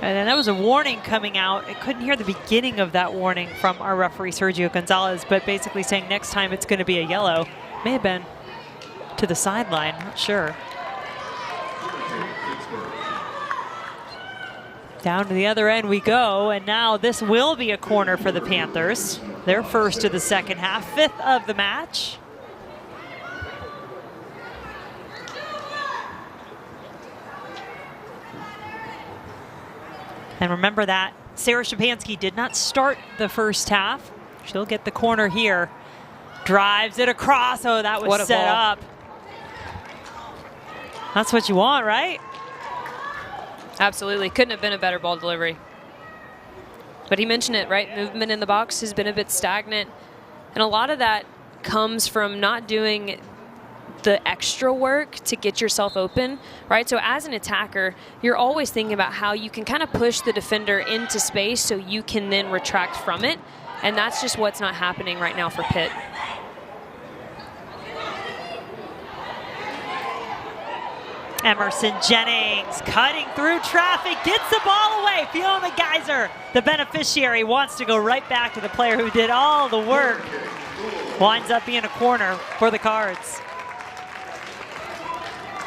And then that was a warning coming out. I couldn't hear the beginning of that warning from our referee, Sergio Gonzalez, but basically saying next time it's going to be a yellow. May have been to the sideline, not sure. Down to the other end we go, and now this will be a corner for the Panthers. Their first of the second half, fifth of the match. And remember that Sarah Shapansky did not start the first half. She'll get the corner here. Drives it across. Oh, that was set up. That's what you want, right? Absolutely. Couldn't have been a better ball delivery. But he mentioned it, right? Movement in the box has been a bit stagnant. And a lot of that comes from not doing the extra work to get yourself open, right? So as an attacker, you're always thinking about how you can kind of push the defender into space so you can then retract from it. And that's just what's not happening right now for Pitt. Emerson Jennings cutting through traffic, gets the ball away. Fiona Geyser, the beneficiary, wants to go right back to the player who did all the work. Winds up being a corner for the Cards.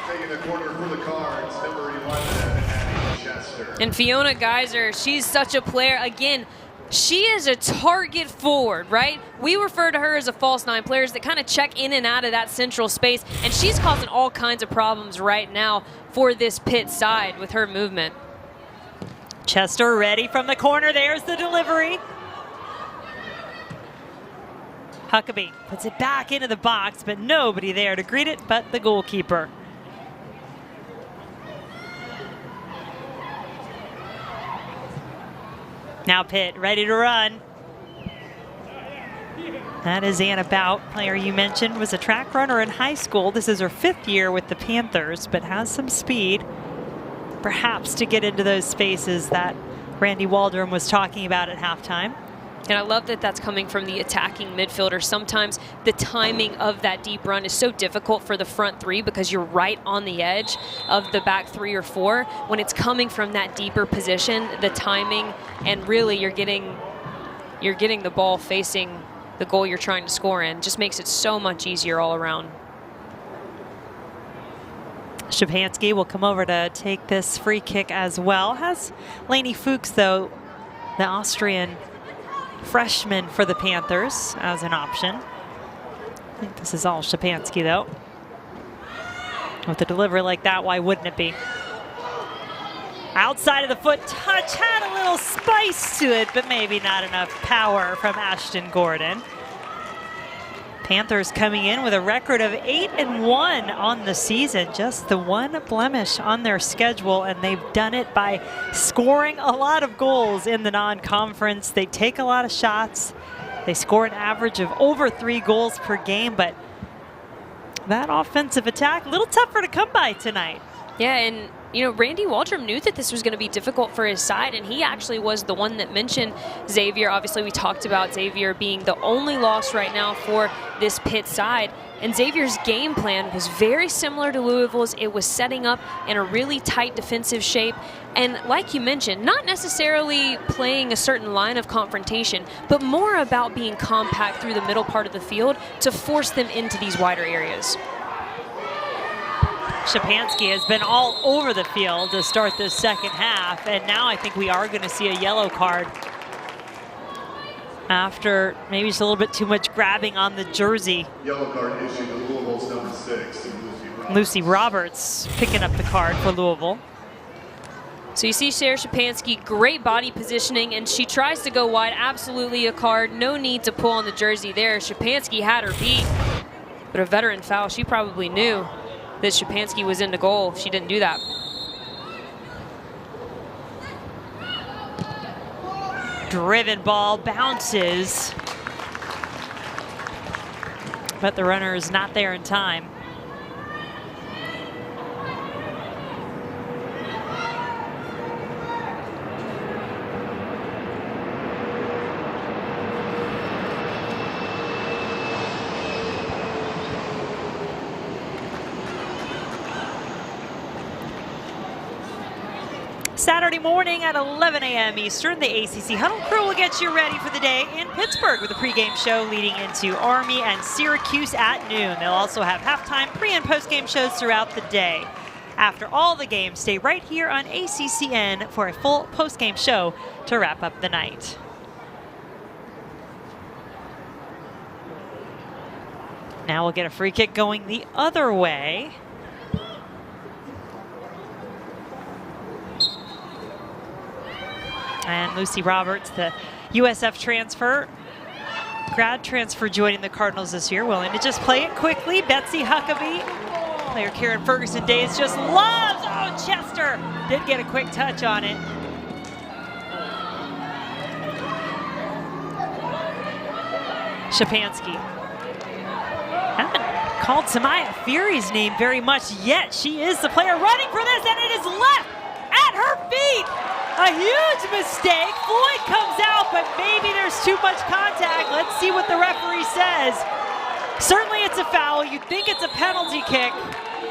Taking the corner for the Cards, number 11, Addie Chester. And Fiona Geyser, she's such a player. Again, she is a target forward, right? We refer to her as a false nine, players that kind of check in and out of that central space, and she's causing all kinds of problems right now for this Pitt side with her movement. Chester ready from the corner. There's the delivery. Huckabee puts it back into the box, but nobody there to greet it but the goalkeeper. Now Pitt ready to run. That is Anna Bout, player you mentioned, was a track runner in high school. This is her 5th year with the Panthers, but has some speed, perhaps to get into those spaces that Randy Waldron was talking about at halftime. And I love that that's coming from the attacking midfielder. Sometimes the timing of that deep run is so difficult for the front three because you're right on the edge of the back 3 or 4. When it's coming from that deeper position, the timing, and really you're getting the ball facing the goal you're trying to score in, just makes it so much easier all around. Shapansky will come over to take this free kick as well. Has Lainey Fuchs, though, the Austrian freshman for the Panthers, as an option. I think this is all Shapansky, though. With a delivery like that, why wouldn't it be? Outside of the foot touch, had a little spice to it, but maybe not enough power from Ashton Gordon. Panthers coming in with a record of 8-1 on the season, just the one blemish on their schedule, and they've done it by scoring a lot of goals in the non-conference. They take a lot of shots. They score an average of over 3 goals per game, but that offensive attack, a little tougher to come by tonight. Yeah, and you know, Randy Waldrum knew that this was going to be difficult for his side, and he actually was the one that mentioned Xavier. Obviously, we talked about Xavier being the only loss right now for this Pitt side. And Xavier's game plan was very similar to Louisville's. It was setting up in a really tight defensive shape. And like you mentioned, not necessarily playing a certain line of confrontation, but more about being compact through the middle part of the field to force them into these wider areas. Szczepanski has been all over the field to start this second half, and now I think we are going to see a yellow card after maybe just a little bit too much grabbing on the jersey. Yellow card issued to Louisville's number 6, Lucy Roberts picking up the card for Louisville. So you see Sarah Szczepanski, great body positioning, and she tries to go wide. Absolutely a card. No need to pull on the jersey there. Szczepanski had her beat, but a veteran foul. She probably knew that Szczepanski was into goal. She didn't do that. Driven ball bounces, but the runner is not there in time. Saturday morning at 11 a.m. Eastern, the ACC Huddle Crew will get you ready for the day in Pittsburgh with a pregame show leading into Army and Syracuse at noon. They'll also have halftime, pre- and postgame shows throughout the day. After all the games, stay right here on ACCN for a full postgame show to wrap up the night. Now we'll get a free kick going the other way. And Lucy Roberts, the USF transfer, grad transfer joining the Cardinals this year, willing to just play it quickly. Betsy Huckabee, player Karen Ferguson Days just loves, oh, Chester did get a quick touch on it. Szczepanski. Haven't called Samaya Fury's name very much yet. She is the player running for this, and it is left at her feet. A huge mistake. Floyd comes out, but maybe there's too much contact. Let's see what the referee says. Certainly it's a foul. You'd think it's a penalty kick.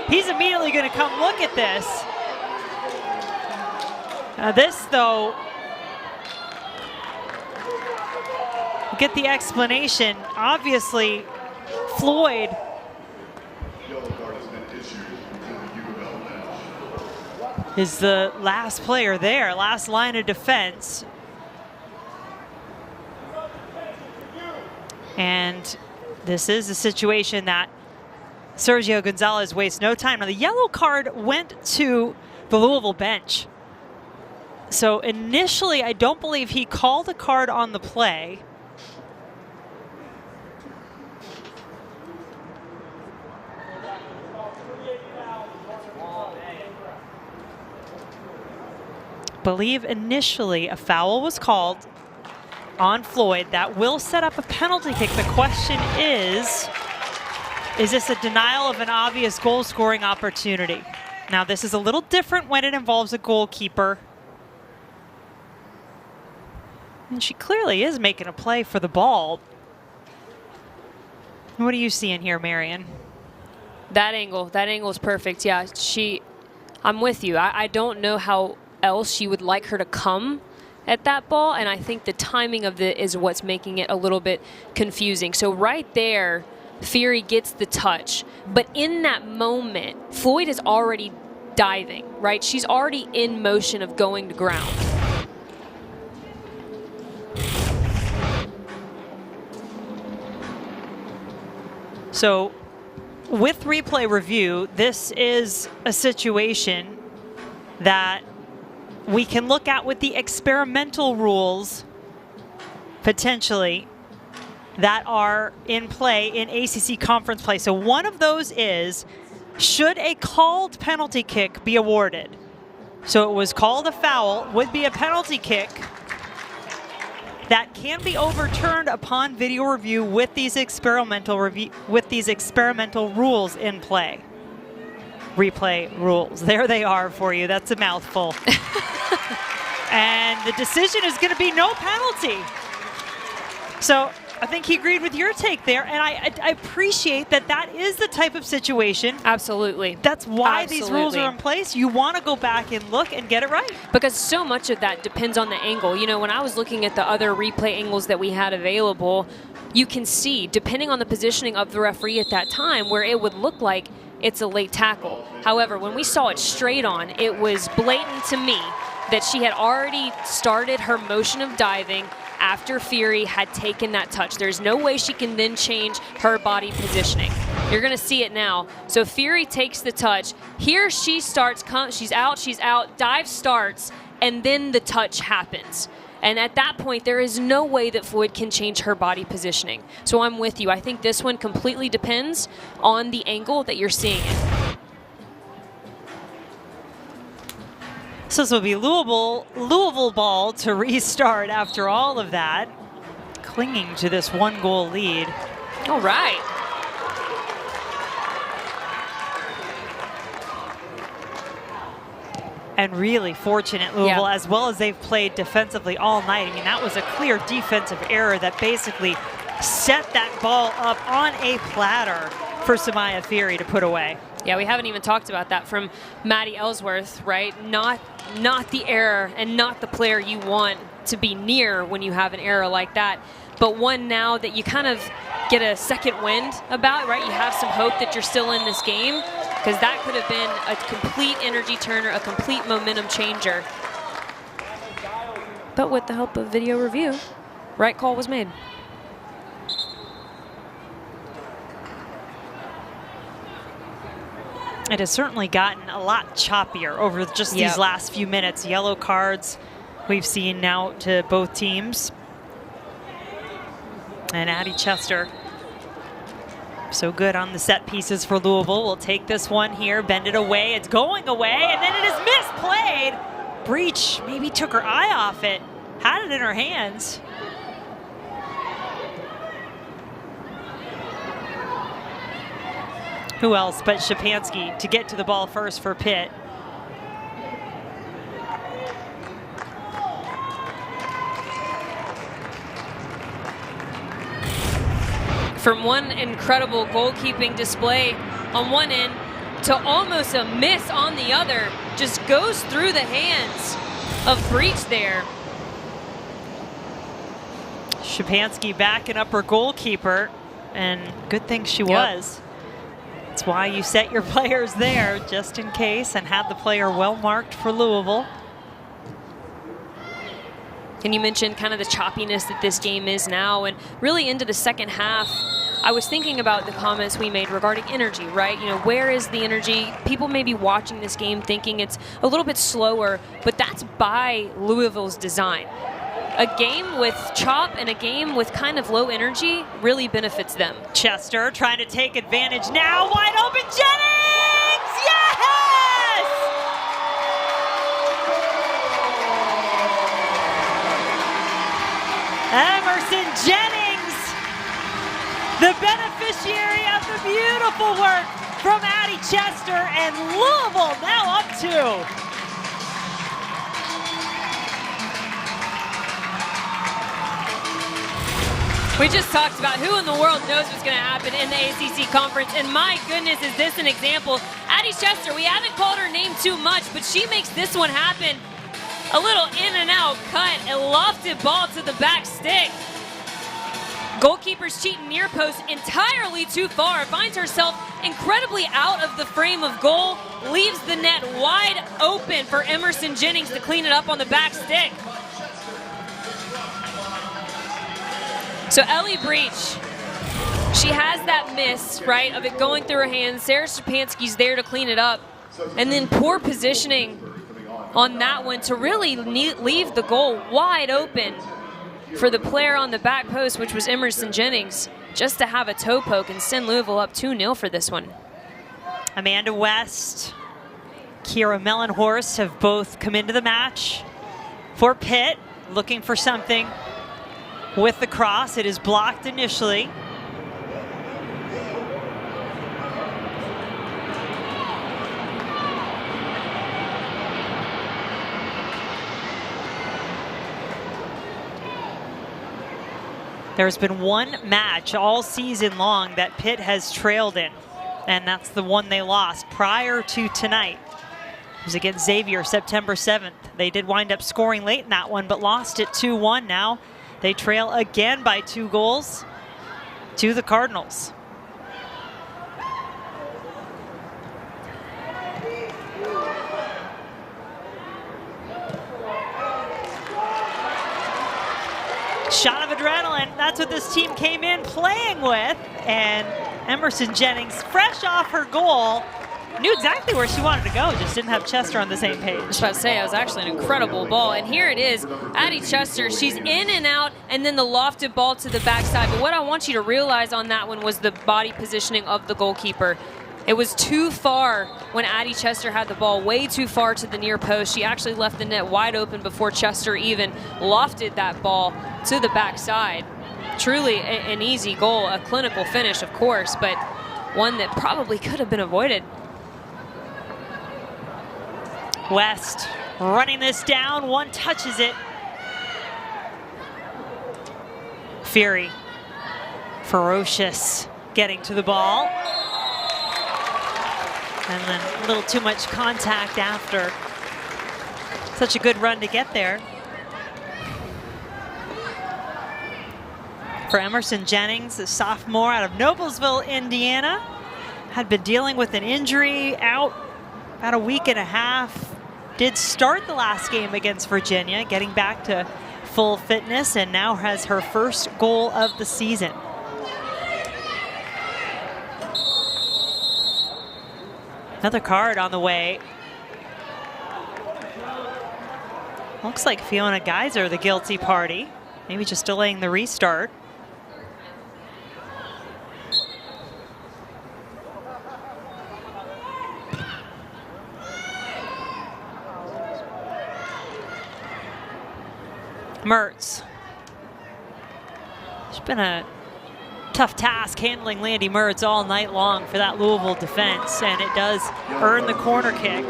He's immediately going to come look at this. This, though, we'll get the explanation. Obviously, Floyd is the last player there, last line of defense. And this is a situation that Sergio Gonzalez wastes no time. Now, the yellow card went to the Louisville bench. So initially, I don't believe he called a card on the play. Believe initially a foul was called on Floyd that will set up a penalty kick. The question is this a denial of an obvious goal scoring opportunity? Now, this is a little different when it involves a goalkeeper. And she clearly is making a play for the ball. What are you seeing here, Marion? That angle is perfect. Yeah, I'm with you. I don't know how else you would like her to come at that ball, and I think the timing of it is what's making it a little bit confusing. So right there, Fury gets the touch, but in that moment, Floyd is already diving, right? She's already in motion of going to ground. So with replay review, this is a situation that we can look at with the experimental rules, potentially, that are in play in ACC conference play. So one of those is, should a called penalty kick be awarded? So it was called a foul, would be a penalty kick that can be overturned upon video review with these experimental rules in play. replay rules. There they are for you. That's a mouthful. And the decision is going to be no penalty. So I think he agreed with your take there, and I appreciate that that is the type of situation. Absolutely. That's why these rules are in place. You want to go back and look and get it right. Because so much of that depends on the angle. You know, when I was looking at the other replay angles that we had available, you can see, depending on the positioning of the referee at that time, where it would look like it's a late tackle. However, when we saw it straight on, it was blatant to me that she had already started her motion of diving after Fury had taken that touch. There's no way she can then change her body positioning. You're going to see it now. So Fury takes the touch. Here she starts, she's out, dive starts, and then the touch happens. And at that point, there is no way that Floyd can change her body positioning. So I'm with you. I think this one completely depends on the angle that you're seeing it. So this will be Louisville ball to restart after all of that, clinging to this 1-goal lead. All right. And really fortunate, Louisville, as well as they've played defensively all night. I mean, that was a clear defensive error that basically set that ball up on a platter for Samaya Fury to put away. Yeah, we haven't even talked about that from Maddie Ellsworth, right? Not the error and not the player you want to be near when you have an error like that, but one now that you kind of get a second wind about, right? You have some hope that you're still in this game, because that could have been a complete energy turner, a complete momentum changer. But with the help of video review, right call was made. It has certainly gotten a lot choppier over just these last few minutes. Yellow cards we've seen now to both teams. And Addie Chester, so good on the set pieces for Louisville. Will take this one here, bend it away. It's going away, and then it is misplayed. Breach maybe took her eye off it, had it in her hands. Who else but Szczepanski to get to the ball first for Pitt. From one incredible goalkeeping display on one end to almost a miss on the other, just goes through the hands of Breach there. Szczepanski backing up her goalkeeper, and good thing she was. That's why you set your players there, just in case, and had the player well marked for Louisville. And you mentioned kind of the choppiness that this game is now, and really into the second half, I was thinking about the comments we made regarding energy, right? You know, where is the energy? People may be watching this game thinking it's a little bit slower, but that's by Louisville's design. A game with chop and a game with kind of low energy really benefits them. Chester trying to take advantage now. Wide open, Jennings! Yes! Emerson Jennings, the beneficiary of the beautiful work from Addie Chester, and Louisville now up 2. We just talked about who in the world knows what's going to happen in the ACC conference, and my goodness, is this an example. Addie Chester, we haven't called her name too much, but she makes this one happen. A little in and out cut, a lofted ball to the back stick. Goalkeeper's cheating near post entirely too far, finds herself incredibly out of the frame of goal, leaves the net wide open for Emerson Jennings to clean it up on the back stick. So Ellie Breach, she has that miss, right, of it going through her hands. Sarah Szczepanski's there to clean it up. And then poor positioning on that one to really leave the goal wide open for the player on the back post, which was Emerson Jennings, just to have a toe poke and send Louisville up 2-0 for this one. Amanda West, Kira Mellenhorst have both come into the match for Pitt, looking for something with the cross. It is blocked There's been one match all season long that Pitt has trailed in, and that's the one they lost prior to tonight. It was against Xavier, September 7th. They did wind up scoring late in that one, but lost it 2-1. Now they trail again by 2 goals to the Cardinals. Shot of adrenaline, that's what this team came in playing with. And Emerson Jennings, fresh off her goal, knew exactly where she wanted to go, just didn't have Chester on the same page. I was about to say, it was actually an incredible ball. And here it is, Addie Chester, she's in and out, and then the lofted ball to the backside. But what I want you to realize on that one was the body positioning of the goalkeeper. It was too far when Addie Chester had the ball, way too far to the near post. She actually left the net wide open before Chester even lofted that ball to the backside. Truly an easy goal, a clinical finish, of course, but one that probably could have been avoided. West running this down, one touches it. Fury, ferocious, getting to the ball. And then a little too much contact after. Such a good run to get there. For Emerson Jennings, a sophomore out of Noblesville, Indiana. Had been dealing with an injury, out about a week and a half. Did start the last game against Virginia, getting back to full fitness, and now has her first goal of the season. Another card on the way. Looks like Fiona Geiser, the guilty party. Maybe just delaying the restart. Mertz. It's been a tough task handling Landy Mertz all night long for that Louisville defense, and it does earn the corner kick.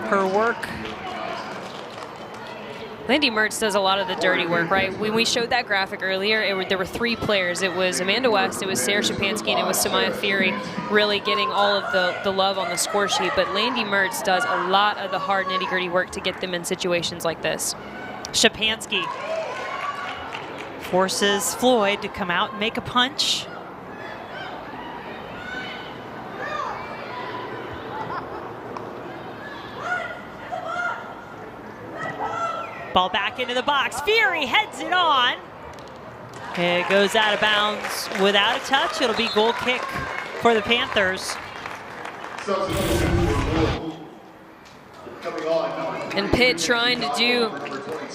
Her work. Landy Mertz does a lot of the dirty work, right? When we showed that graphic earlier, there were 3 players. It was Amanda West, it was Sarah Shapansky, and it was Samaya Fury really getting all of the love on the score sheet. But Landy Mertz does a lot of the hard nitty-gritty work to get them in situations like this. Shapansky forces Floyd to come out and make a punch. Ball back into the box. Fury heads it on. It goes out of bounds without a touch. It'll be goal kick for the Panthers. And Pitt trying to do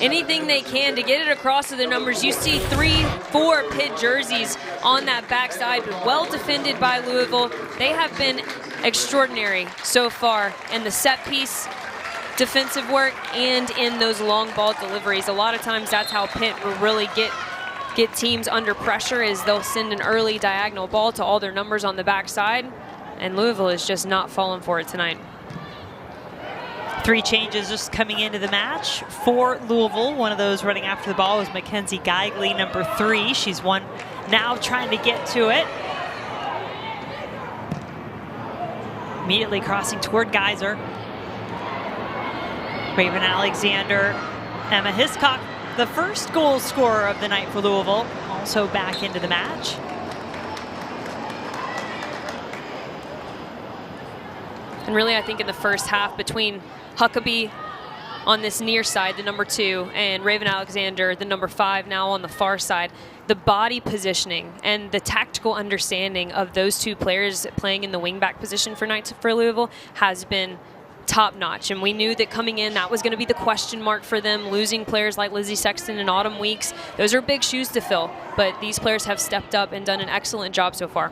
anything they can to get it across to their numbers. You see 3-4 Pitt jerseys on that backside, but well defended by Louisville. They have been extraordinary so far in the set piece defensive work and in those long ball deliveries. A lot of times that's how Pitt will really get teams under pressure, is they'll send an early diagonal ball to all their numbers on the backside, and Louisville is just not falling for it tonight. 3 changes just coming into the match for Louisville. One of those running after the ball was Mackenzie Geigley, number 3. She's one now trying to get to it. Immediately crossing toward Geiser. Raven Alexander, Emma Hiscock, the first goal scorer of the night for Louisville, also back into the match. And really, I think in the first half, between Huckabee on this near side, the number 2, and Raven Alexander, the number 5, now on the far side, the body positioning and the tactical understanding of those 2 players playing in the wingback position for Louisville has been top-notch, and we knew that coming in that was going to be the question mark for them, losing players like Lizzie Sexton in Autumn Weeks. Those are big shoes to fill, but these players have stepped up and done an excellent job so far.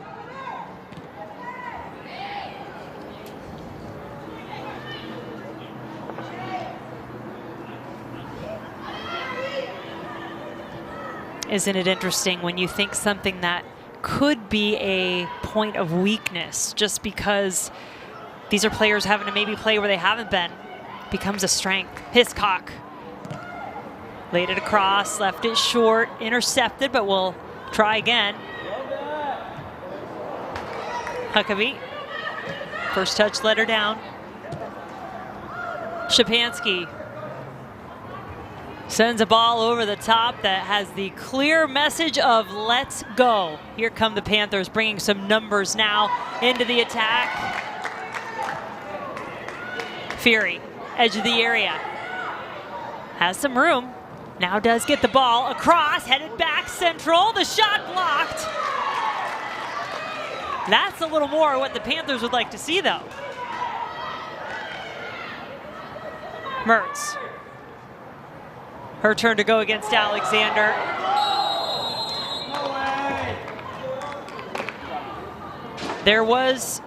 Isn't it interesting when you think something that could be a point of weakness, just because these are players having to maybe play where they haven't been, becomes a strength. Hiscock laid it across, left it short, intercepted, but will Try again. Huckabee. First touch let her down. Szczepanski sends a ball over the top that has the clear message of let's go. Here come the Panthers bringing some numbers now into the attack. Fury, edge of the area. Has some room. Now does get the ball across, headed back central. The shot blocked. That's a little more what the Panthers would like to see, though. Mertz. Her turn to go against Alexander. There was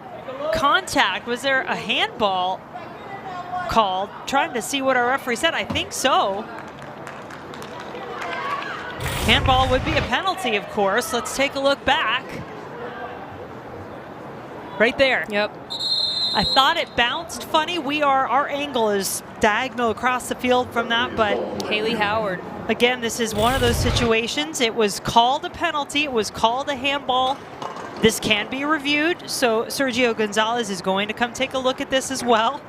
contact. Was there a handball called? Trying to see what our referee said. I think so. Handball would be a penalty, of course. Let's take a look back. Right there. Yep. I thought it bounced funny. Our angle is diagonal across the field from that, but Haley Howard. Again, this is one of those situations. It was called a penalty. It was called a handball. This can be reviewed, so Sergio Gonzalez is going to come take a look at this as well.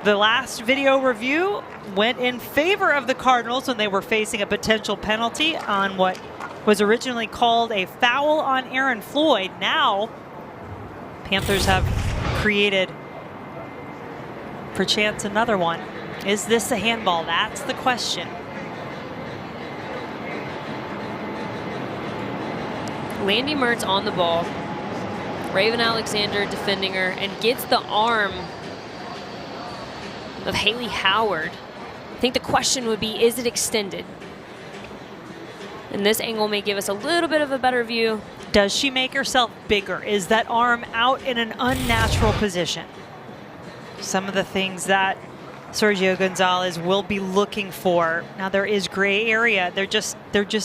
The last video review went in favor of the Cardinals when they were facing a potential penalty on what was originally called a foul on Aaron Floyd. Now, Panthers have created, perchance, another one. Is this a handball? That's the question. Landy Mertz on the ball. Raven Alexander defending her and gets the arm of Haley Howard. I think the question would be, is it extended? And this angle may give us a little bit of a better view. Does she make herself bigger? Is that arm out in an unnatural position? Some of the things that Sergio Gonzalez will be looking for. Now there is gray area. There just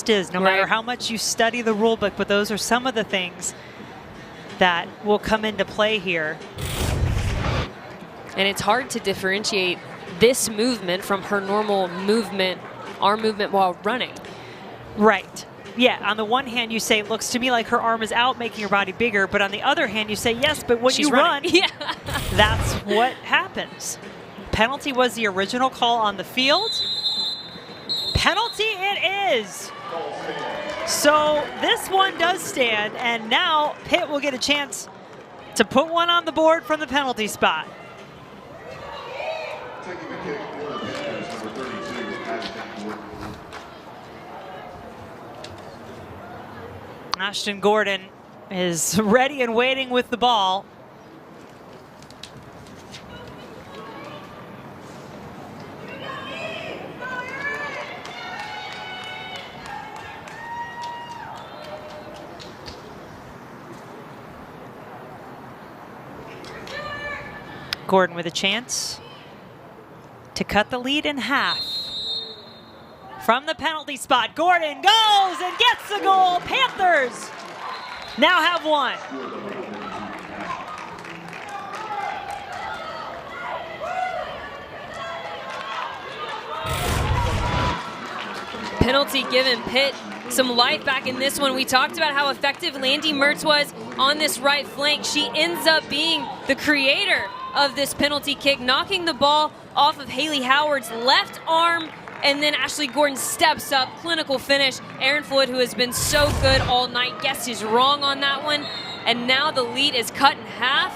is, no matter how much you study the rule book, but those are some of the things that will come into play here. And it's hard to differentiate this movement from her normal movement, arm movement while running. Right. Yeah, on the one hand you say it looks to me like her arm is out making her body bigger, but on the other hand you say yes, but when She's you run, yeah. that's what happens. Penalty was the original call on the field. Penalty it is. So this one does stand, and now Pitt will get a chance to put one on the board from the penalty spot. Taking the kick for the Panthers, number 32, Ashton Gordon. Ashton Gordon is ready and waiting with the ball. Gordon with a chance to cut the lead in half. From the penalty spot, Gordon goes and gets the goal. Panthers now have one. Penalty given Pitt some life back in this one. We talked about how effective Landy Mertz was on this right flank. She ends up being the creator of this penalty kick, knocking the ball off of Haley Howard's left arm, and then Ashley Gordon steps up, clinical finish. Aaron Floyd, who has been so good all night, guesses wrong on that one, and now the lead is cut in half.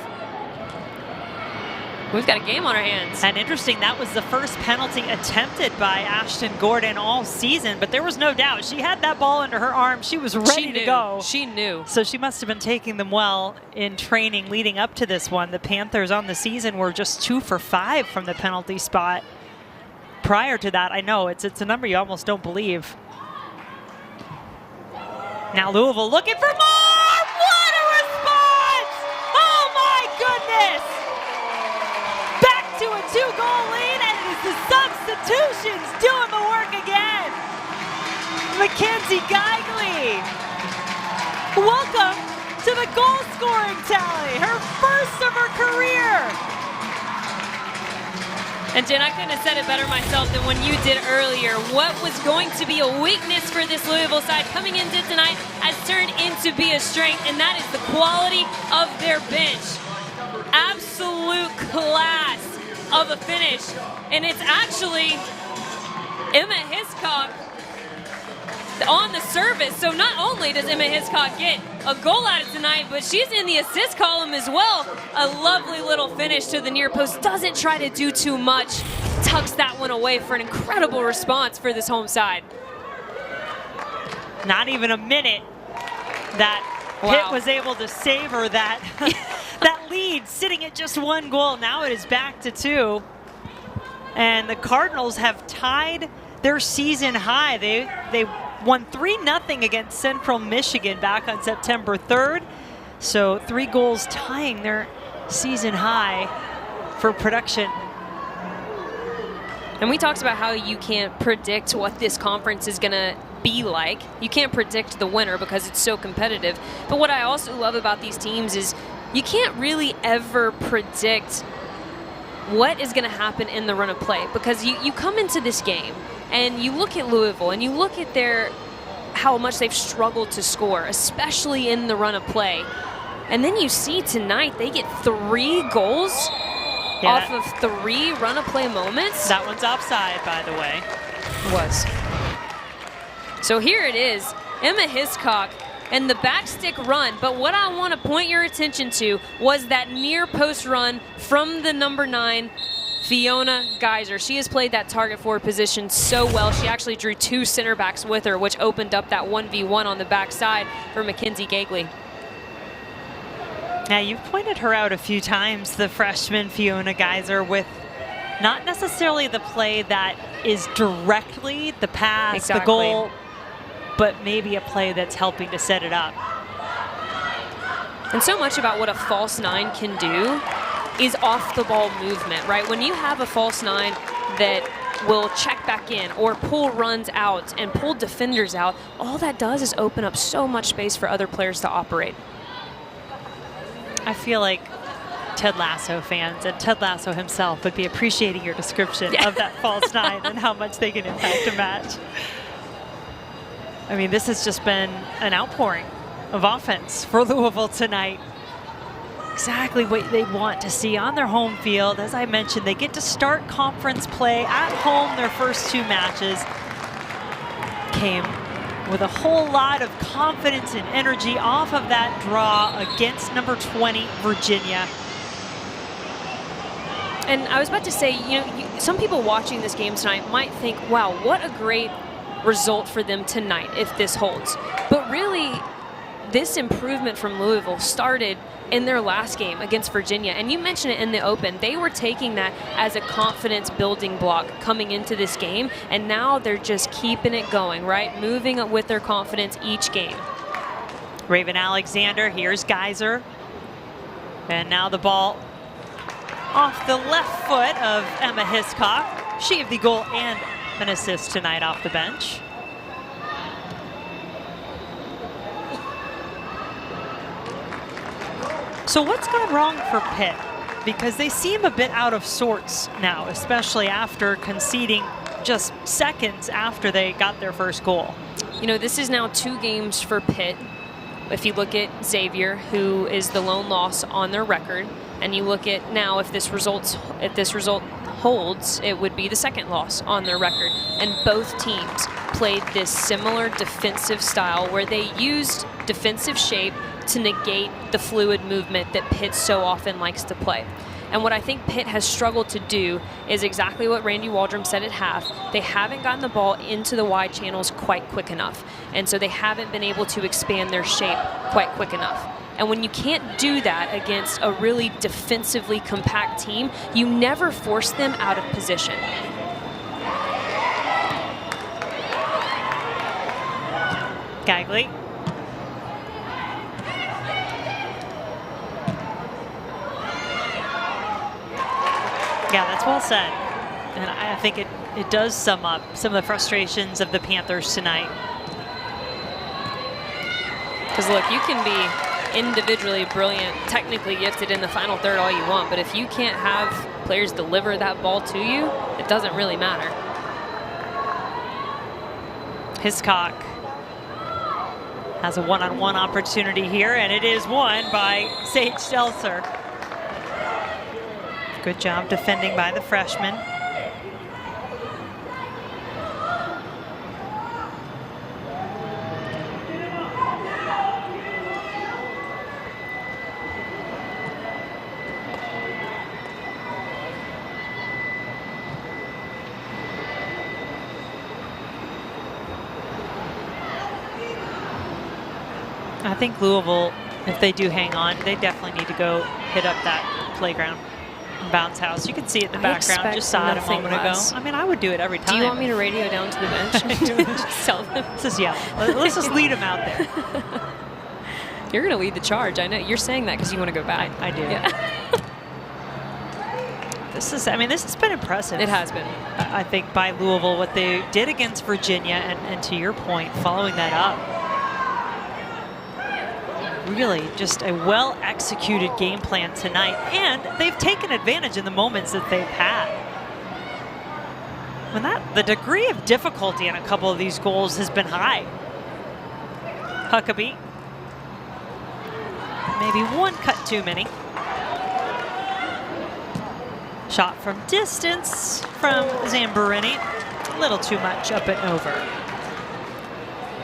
We've got a game on our hands. And interesting, that was the first penalty attempted by Ashton Gordon all season, but there was no doubt. She had that ball under her arm. She was ready to go. She knew. So she must have been taking them well in training leading up to this one. The Panthers on the season were just 2 for 5 from the penalty spot. Prior to that, I know, it's a number you almost don't believe. Now Louisville looking for more! What a response! Oh my goodness! To a 2-goal lead, and it is the substitutions doing the work again. Mackenzie Geigley, welcome to the goal scoring tally, her first of her career. And Jen, I couldn't have said it better myself than when you did earlier. What was going to be a weakness for this Louisville side coming into tonight has turned into be a strength, and that is the quality of their bench. Absolute class of a finish. And it's actually Emma Hiscock on the service. So not only does Emma Hiscock get a goal out of tonight, but she's in the assist column as well. A lovely little finish to the near post. Doesn't try to do too much. Tucks that one away for an incredible response for this home side. Not even a minute that Pitt was able to savor that, that lead, sitting at just 1 goal. Now it is back to 2. And the Cardinals have tied their season high. They won 3-0 against Central Michigan back on September 3rd. So 3 goals tying their season high for production. And we talked about how you can't predict what this conference is going to be like. You can't predict the winner because it's so competitive. But what I also love about these teams is you can't really ever predict what is going to happen in the run of play, because you come into this game and you look at Louisville and you look at how much they've struggled to score, especially in the run of play. And then you see tonight they get 3 goals off of 3 run of play moments. That one's offside, by the way. It was. So here it is, Emma Hiscock and the backstick run. But what I want to point your attention to was that near post run from the number 9, Fiona Geyser. She has played that target forward position so well. She actually drew 2 center backs with her, which opened up that 1v1 on the backside for Mackenzie Gagley. Now, you've pointed her out a few times, the freshman Fiona Geyser, with not necessarily the play that is directly the pass, the goal, but maybe a play that's helping to set it up. And so much about what a false 9 can do is off the ball movement, right? When you have a false 9 that will check back in or pull runs out and pull defenders out, all that does is open up so much space for other players to operate. I feel like Ted Lasso fans and Ted Lasso himself would be appreciating your description of that false 9 and how much they can impact a match. I mean, this has just been an outpouring of offense for Louisville tonight. Exactly what they want to see on their home field. As I mentioned, they get to start conference play at home. Their first 2 matches came with a whole lot of confidence and energy off of that draw against number 20, Virginia. And I was about to say, some people watching this game tonight might think, wow, what a great result for them tonight if this holds. But really, this improvement from Louisville started in their last game against Virginia. And you mentioned it in the open. They were taking that as a confidence building block coming into this game. And now they're just keeping it going, right? Moving up with their confidence each game. Raven Alexander, here's Geyser. And now the ball off the left foot of Emma Hiscock. She had the goal and an assist tonight off the bench. So what's gone wrong for Pitt? Because they seem a bit out of sorts now, especially after conceding just seconds after they got their first goal. This is now 2 games for Pitt. If you look at Xavier, who is the lone loss on their record, and you look at now if this result holds, it would be the 2nd loss on their record. And both teams played this similar defensive style where they used defensive shape to negate the fluid movement that Pitt so often likes to play. And what I think Pitt has struggled to do is exactly what Randy Waldrum said at half. They haven't gotten the ball into the wide channels quite quick enough. And so they haven't been able to expand their shape quite quick enough. And when you can't do that against a really defensively compact team, you never force them out of position. Gagley. Yeah, that's well said. And I think it does sum up some of the frustrations of the Panthers tonight. Because look, you can be individually brilliant, technically gifted in the final third all you want, but if you can't have players deliver that ball to you, it doesn't really matter. Hiscock has a one-on-one opportunity here, and it is won by Sage Stelzer. Good job defending by the freshman. I think Louisville, if they do hang on, they definitely need to go hit up that playground and bounce house. You can see it in the background. Just saw it a moment ago. I mean, I would do it every time. Do you want me to radio down to the bench? Just tell them. Let's just lead them out there. You're going to lead the charge. I know. You're saying that because you want to go back. I do. Yeah. This has been impressive. It has been. I think by Louisville, what they did against Virginia, and to your point, following that up. Really just a well-executed game plan tonight, and they've taken advantage in the moments that they've had. And the degree of difficulty in a couple of these goals has been high. Huckabee, maybe one cut too many. Shot from distance from Zamborini, a little too much up and over.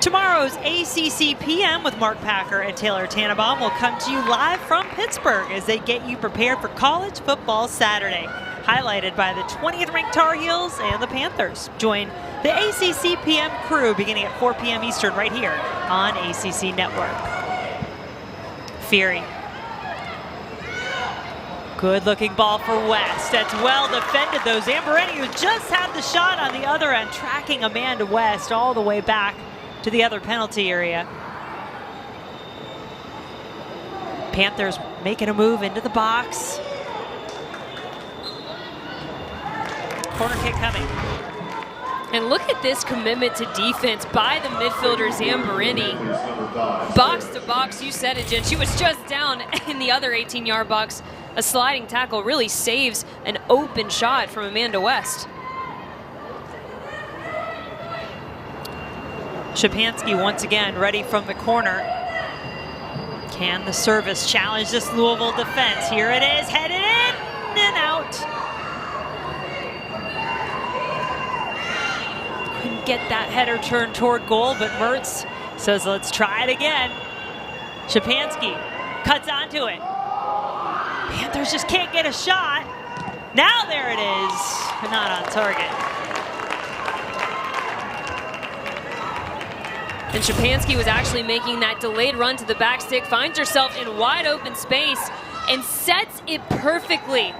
Tomorrow's ACC PM with Mark Packer and Taylor Tannenbaum will come to you live from Pittsburgh as they get you prepared for college football Saturday, highlighted by the 20th ranked Tar Heels and the Panthers. Join the ACC PM crew beginning at 4 p.m. Eastern right here on ACC Network. Fury. Good looking ball for West. That's well defended though. Zamborini, who just had the shot on the other end, tracking Amanda West all the way back to the other penalty area. Panthers making a move into the box. Corner kick coming. And look at this commitment to defense by the midfielder Zamborini. Box to box, you said it, Jen. She was just down in the other 18-yard box. A sliding tackle really saves an open shot from Amanda West. Szczepanski once again ready from the corner. Can the service challenge this Louisville defense? Here it is, headed in and out. Couldn't get that header turned toward goal, but Mertz says let's try it again. Szczepanski cuts onto it. Panthers just can't get a shot. Now there it is, not on target. And Szczepanski was actually making that delayed run to the back stick, finds herself in wide open space and sets it perfectly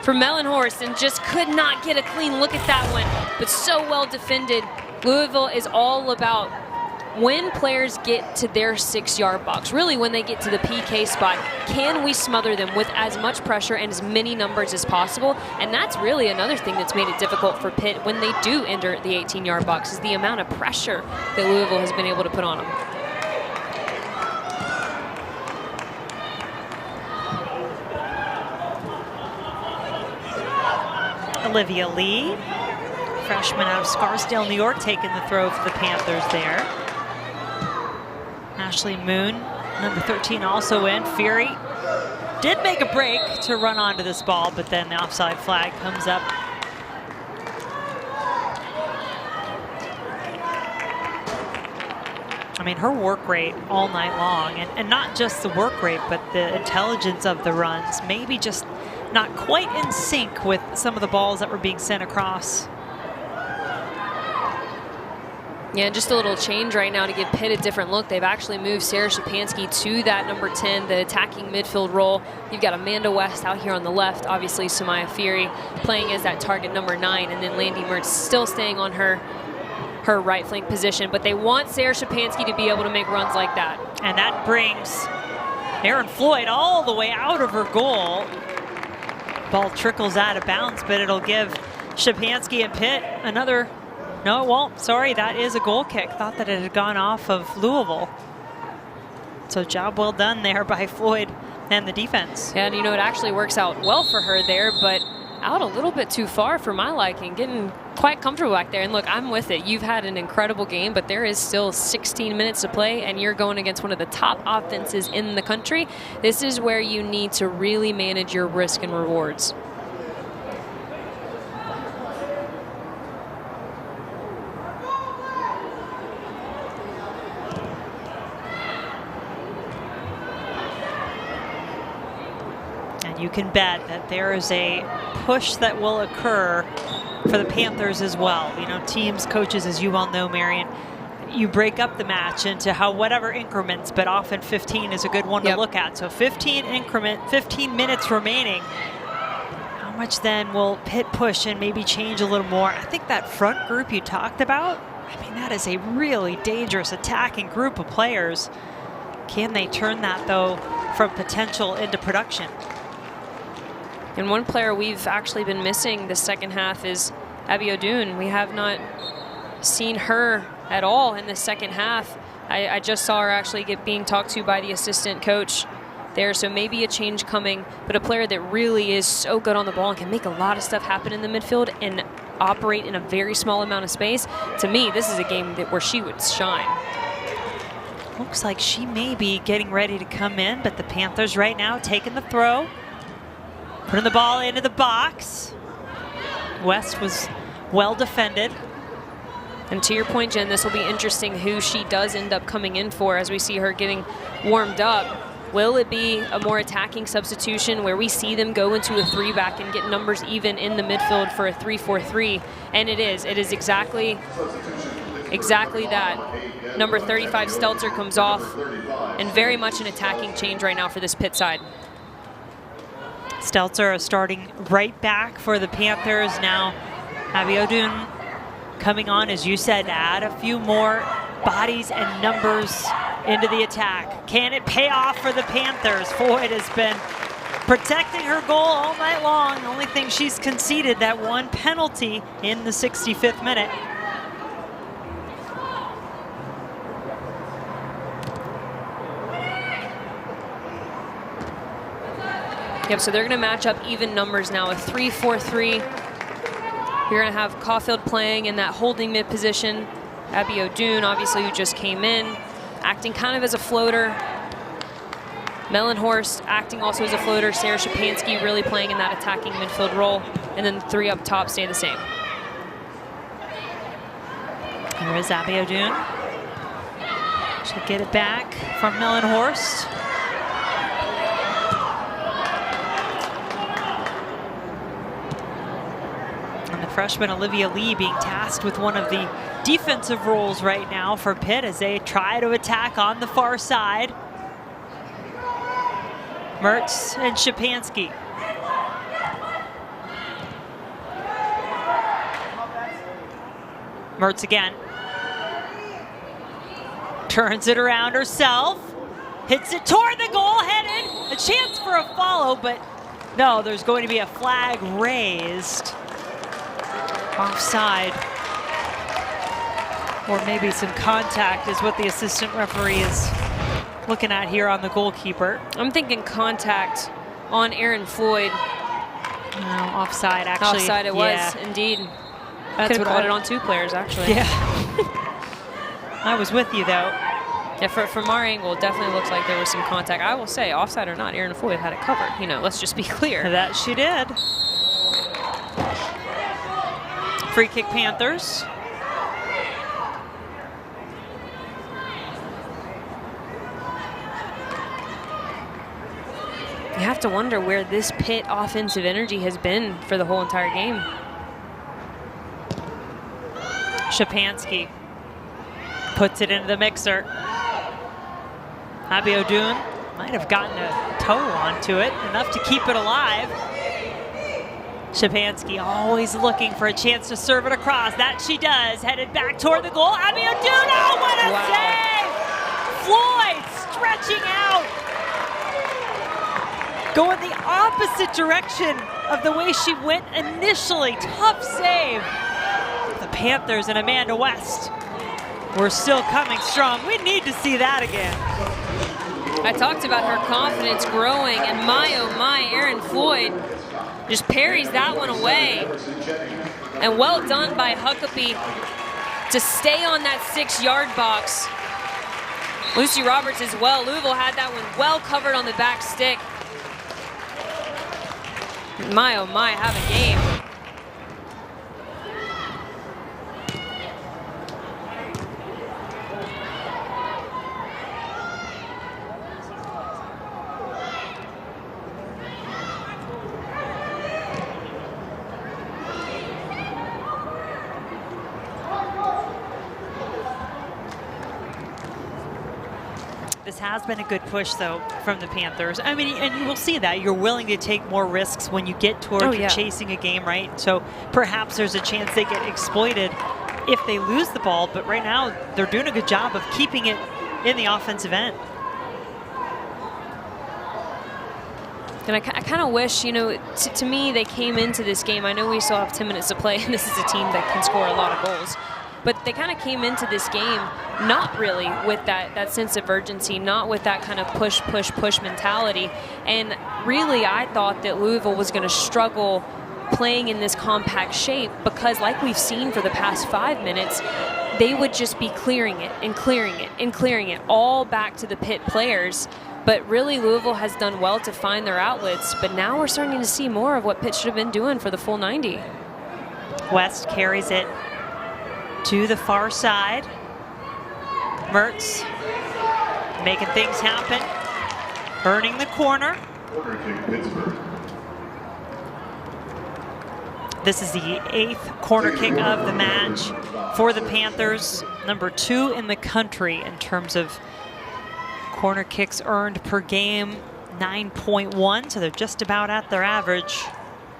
for Mellenhorst and just could not get a clean look at that one, but so well defended. Louisville is all about when players get to their 6-yard box, really when they get to the PK spot, can we smother them with as much pressure and as many numbers as possible? And that's really another thing that's made it difficult for Pitt when they do enter the 18-yard box, is the amount of pressure that Louisville has been able to put on them. Olivia Lee, freshman out of Scarsdale, New York, taking the throw for the Panthers there. Ashley Moon, number 13, also in. Fury did make a break to run onto this ball, but then the offside flag comes up. I mean, her work rate all night long, and not just the work rate, but the intelligence of the runs, maybe just not quite in sync with some of the balls that were being sent across. Yeah, just a little change right now to give Pitt a different look. They've actually moved Sarah Szczepanski to that number 10, the attacking midfield role. You've got Amanda West out here on the left, obviously Samaya Fury playing as that target number 9, and then Landy Mertz still staying on her right flank position. But they want Sarah Szczepanski to be able to make runs like that. And that brings Erin Floyd all the way out of her goal. Ball trickles out of bounds, but it'll give Szczepanski and Pitt another. No, it won't. Sorry, that is a goal kick. Thought that it had gone off of Louisville. So job well done there by Floyd and the defense. Yeah, and you know, it actually works out well for her there, but out a little bit too far for my liking, getting quite comfortable back there. And look, I'm with it. You've had an incredible game, but there is still 16 minutes to play, and you're going against one of the top offenses in the country. This is where you need to really manage your risk and rewards. You can bet that there is a push that will occur for the Panthers as well. You know, teams, coaches, as you well know, Marion, you break up the match into whatever increments, but often 15 is a good one to look at. So 15 minutes remaining. How much then will Pitt push and maybe change a little more? I think that front group you talked about, I mean, that is a really dangerous attacking group of players. Can they turn that, though, from potential into production? And one player we've actually been missing the second half is Abby O'Doon. We have not seen her at all in the second half. I just saw her actually being talked to by the assistant coach there, so maybe a change coming, but a player that really is so good on the ball and can make a lot of stuff happen in the midfield and operate in a very small amount of space. To me, this is a game where she would shine. Looks like she may be getting ready to come in, but the Panthers right now taking the throw. Putting the ball into the box. West was well defended. And to your point, Jen, this will be interesting who she does end up coming in for as we see her getting warmed up. Will it be a more attacking substitution where we see them go into a 3-back and get numbers even in the midfield for a 3-4-3? And it is exactly that. Number 35, Stelzer, comes off, and very much an attacking change right now for this Pitt side. Stelzer is starting right back for the Panthers. Now Abby O'Doon coming on, as you said, to add a few more bodies and numbers into the attack. Can it pay off for the Panthers? Floyd has been protecting her goal all night long. The only thing she's conceded, that one penalty in the 65th minute. Yep, so they're going to match up even numbers now, a 3-4-3. You're going to have Caulfield playing in that holding mid position. Abby O'Doon, obviously, who just came in, acting kind of as a floater. Mellenhorst acting also as a floater. Sarah Shapansky really playing in that attacking midfield role. And then the three up top stay the same. Here is Abby O'Doon. She'll get it back from Mellenhorst. Freshman Olivia Lee being tasked with one of the defensive roles right now for Pitt as they try to attack on the far side. Mertz and Shapansky. Mertz again. Turns it around herself. Hits it toward the goal, headed. A chance for a follow, but no, there's going to be a flag raised. Offside, or maybe some contact is what the assistant referee is looking at here on the goalkeeper. I'm thinking contact on Erin Floyd. No, offside actually. Offside it was, indeed. Could have called it on two players, actually. Yeah. I was with you, though. Yeah, from our angle, it definitely looks like there was some contact. I will say, offside or not, Erin Floyd had it covered. You know, let's just be clear. That she did. Free kick Panthers. You have to wonder where this Pitt offensive energy has been for the whole entire game. Shapansky puts it into the mixer. Abby O'Doon might have gotten a toe onto it, enough to keep it alive. Shapansky always looking for a chance to serve it across. That she does. Headed back toward the goal. Abby O'Doon, oh, what a save! Floyd stretching out. Going the opposite direction of the way she went initially. Tough save. The Panthers and Amanda West, we're still coming strong. We need to see that again. I talked about her confidence growing, and my, oh my, Erin Floyd just parries that one away. And well done by Huckabee to stay on that 6-yard box. Lucy Roberts as well. Louisville had that one well covered on the back stick. My, oh my, have a game. This has been a good push, though, from the Panthers. I mean, and you will see that. You're willing to take more risks when you get towards chasing a game, right? So perhaps there's a chance they get exploited if they lose the ball. But right now, they're doing a good job of keeping it in the offensive end. And I kind of wish, you know, to me, they came into this game. I know we still have 10 minutes to play, and this is a team that can score a lot of goals. But they kind of came into this game not really with that sense of urgency, not with that kind of push mentality. And really, I thought that Louisville was going to struggle playing in this compact shape because, like we've seen for the past 5 minutes, they would just be clearing it and clearing it and clearing it, all back to the Pitt players. But really, Louisville has done well to find their outlets. But now we're starting to see more of what Pitt should have been doing for the full 90. West carries it to the far side. Mertz making things happen, earning the corner. Corner kick, Pittsburgh. This is the 8th corner kick of the match for the Panthers, number 2 in the country in terms of corner kicks earned per game, 9.1, so they're just about at their average.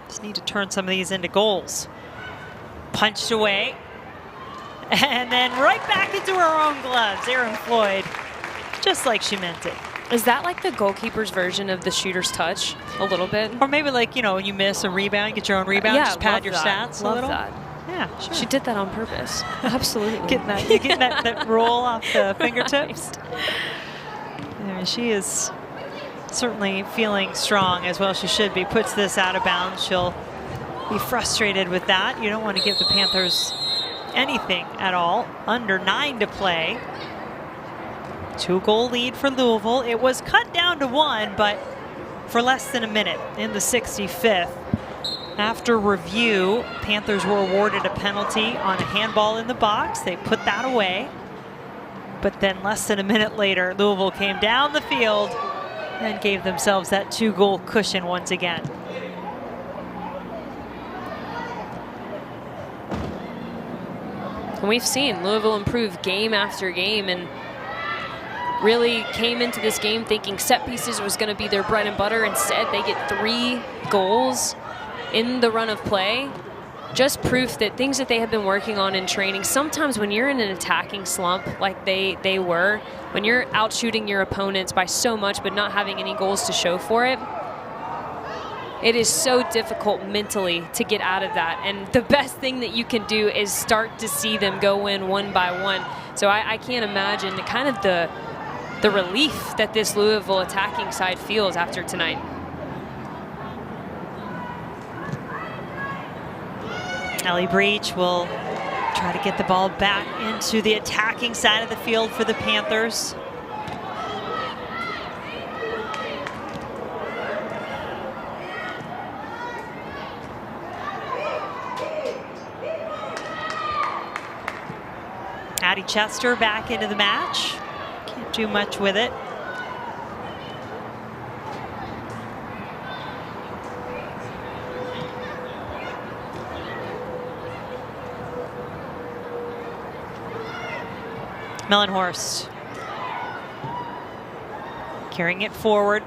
Just need to turn some of these into goals. Punched away. And then right back into her own gloves, Erin Floyd, just like she meant it. Is that like the goalkeeper's version of the shooter's touch, a little bit? Or maybe like, you know, when you miss a rebound, you get your own rebound, just pad your stats a little. That. Yeah, sure. She did that on purpose. Absolutely. Getting that roll off the fingertips. Yeah, she is certainly feeling strong, as well she should be. Puts this out of bounds. She'll be frustrated with that. You don't want to give the Panthers anything at all. Under 9 to play. 2-goal lead for Louisville. It was cut down to 1, but for less than a minute in the 65th. After review, Panthers were awarded a penalty on a handball in the box. They put that away. But then less than a minute later, Louisville came down the field and gave themselves that 2-goal cushion once again. And we've seen Louisville improve game after game and really came into this game thinking set pieces was going to be their bread and butter. Instead, they get 3 goals in the run of play. Just proof that things that they have been working on in training, sometimes when you're in an attacking slump like they were, when you're out shooting your opponents by so much but not having any goals to show for it, it is so difficult mentally to get out of that. And the best thing that you can do is start to see them go in one by one. So I can't imagine kind of the relief that this Louisville attacking side feels after tonight. Ellie Breach will try to get the ball back into the attacking side of the field for the Panthers. Addie Chester back into the match. Can't do much with it. Mellenhorst carrying it forward.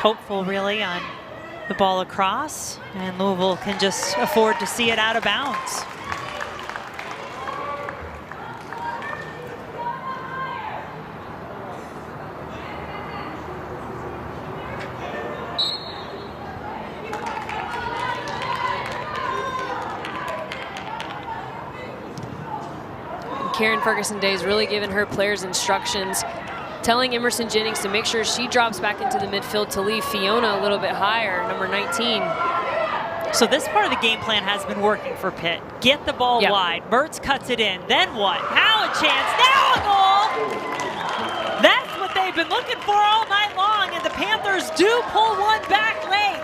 Hopeful really on the ball across, and Louisville can just afford to see it out of bounds. Karen Ferguson-Day is really giving her players instructions, telling Emerson Jennings to make sure she drops back into the midfield to leave Fiona a little bit higher, number 19. So this part of the game plan has been working for Pitt. Get the ball wide. Mertz cuts it in. Then what? Now a chance. Now a goal! That's what they've been looking for all night long, and the Panthers do pull one back late.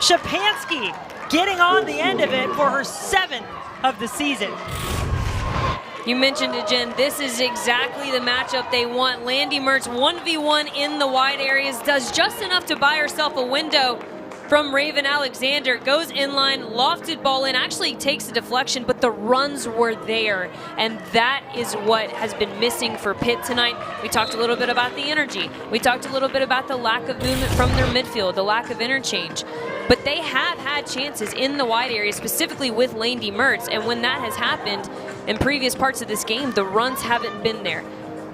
Szczepanski getting on the end of it for her 7th of the season. You mentioned it, Jen. This is exactly the matchup they want. Landy Mertz 1v1 in the wide areas, does just enough to buy herself a window from Raven Alexander. Goes inline, lofted ball in, actually takes a deflection, but the runs were there. And that is what has been missing for Pitt tonight. We talked a little bit about the energy. We talked a little bit about the lack of movement from their midfield, the lack of interchange. But they have had chances in the wide area, specifically with Landy Mertz. And when that has happened in previous parts of this game, the runs haven't been there.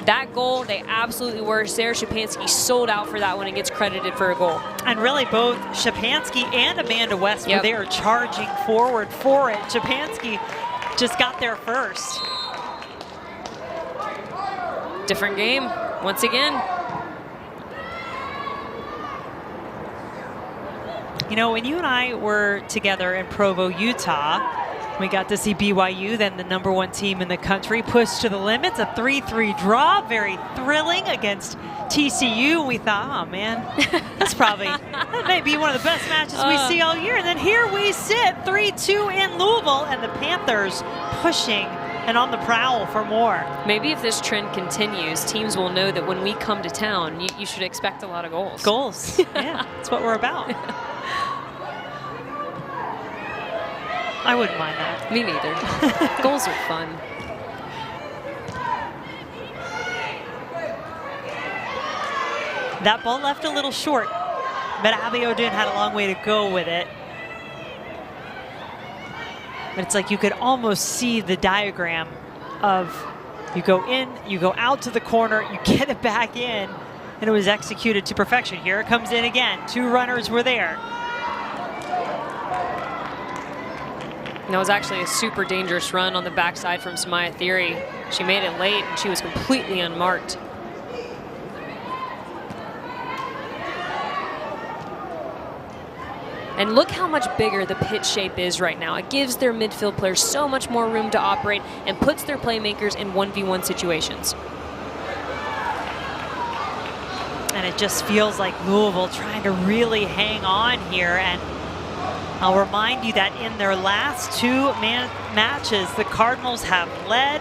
That goal, they absolutely were. Sarah Szczepanski sold out for that one and gets credited for a goal. And really both Szczepanski and Amanda West were there charging forward for it. Szczepanski just got there first. Different game, once again. You know, when you and I were together in Provo, Utah, we got to see BYU, then the #1 team in the country, push to the limits. A 3-3 draw, very thrilling against TCU. We thought, oh man, that may be one of the best matches we see all year. And then here we sit, 3-2 in Louisville, and the Panthers pushing and on the prowl for more. Maybe if this trend continues, teams will know that when we come to town, you should expect a lot of goals. Goals, yeah, that's what we're about. I wouldn't mind that. Me neither. Goals are fun. That ball left a little short, but Abby O'Dinn had a long way to go with it. But it's like you could almost see the diagram of you go in, you go out to the corner, you get it back in, and it was executed to perfection. Here it comes in again. 2 runners were there. That was actually a super dangerous run on the backside from Samaya Theory. She made it late and she was completely unmarked. And look how much bigger the Pitt shape is right now. It gives their midfield players so much more room to operate and puts their playmakers in 1v1 situations. And it just feels like Louisville trying to really hang on here. And I'll remind you that in their last 2 matches, the Cardinals have led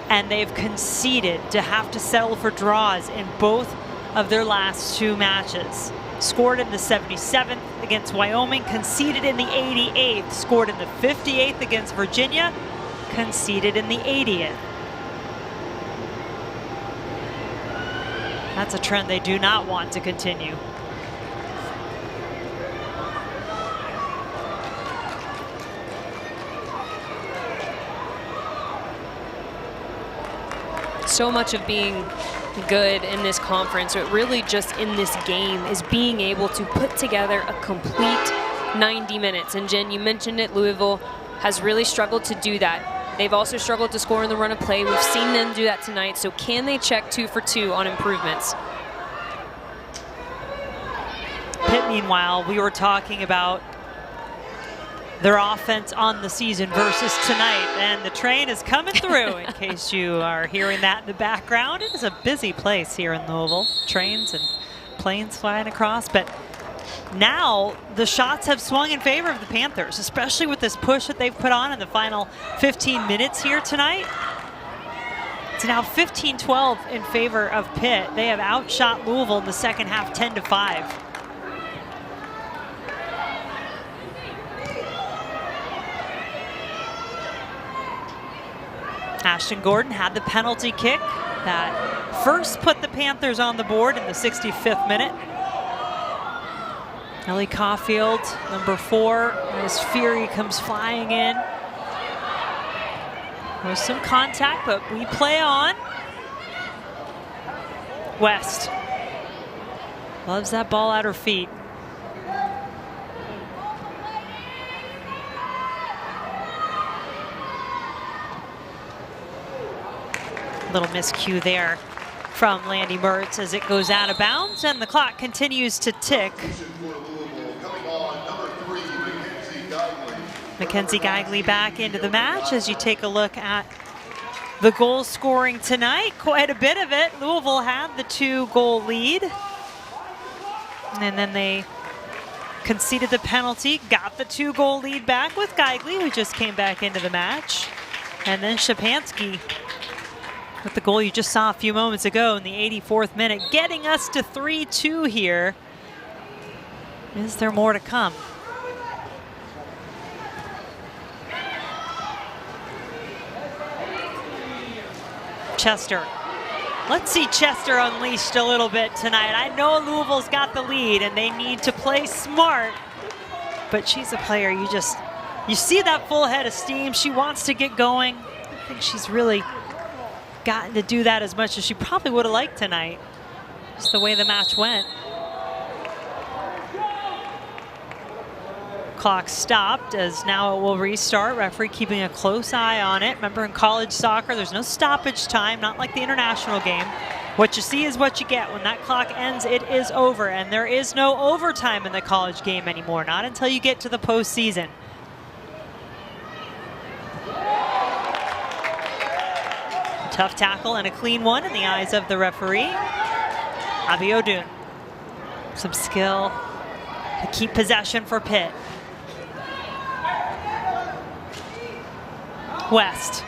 and they've conceded to have to settle for draws in both of their last 2 matches. Scored in the 77th against Wyoming, conceded in the 88th, scored in the 58th against Virginia, conceded in the 80th. That's a trend they do not want to continue. So much of being good in this conference, or really just in this game, is being able to put together a complete 90 minutes. And Jen, you mentioned it, Louisville has really struggled to do that. They've also struggled to score in the run of play. We've seen them do that tonight. So can they check 2 for 2 on improvements? Pitt, meanwhile, we were talking about their offense on the season versus tonight, and the train is coming through. In case you are hearing that in the background, it is a busy place here in Louisville. Trains and planes flying across, but now the shots have swung in favor of the Panthers, especially with this push that they've put on in the final 15 minutes here tonight. It's now 15-12 in favor of Pitt. They have outshot Louisville in the second half 10-5. Ashton Gordon had the penalty kick that first put the Panthers on the board in the 65th minute. Ellie Caulfield, number 4, as Fury comes flying in. There's some contact, but we play on. West loves that ball at her feet. Little miscue there from Landy Mertz as it goes out of bounds, and the clock continues to tick. Mackenzie Geigley back into the match as you take a look at the goal scoring tonight. Quite a bit of it. Louisville had the 2-goal lead, and then they conceded the penalty, got the 2-goal lead back with Geigley, who just came back into the match. And then Szczepanski with the goal you just saw a few moments ago in the 84th minute, getting us to 3-2 here. Is there more to come? Chester. Let's see Chester unleashed a little bit tonight. I know Louisville's got the lead and they need to play smart, but she's a player you see that full head of steam. She wants to get going. I think she's really gotten to do that as much as she probably would have liked tonight, just the way the match went. Clock stopped as now it will restart. Referee keeping a close eye on it. Remember, in college soccer, there's no stoppage time, not like the international game. What you see is what you get. When that clock ends, it is over, and there is no overtime in the college game anymore, not until you get to the postseason. Tough tackle and a clean one in the eyes of the referee. Abiodun. Some skill to keep possession for Pitt. West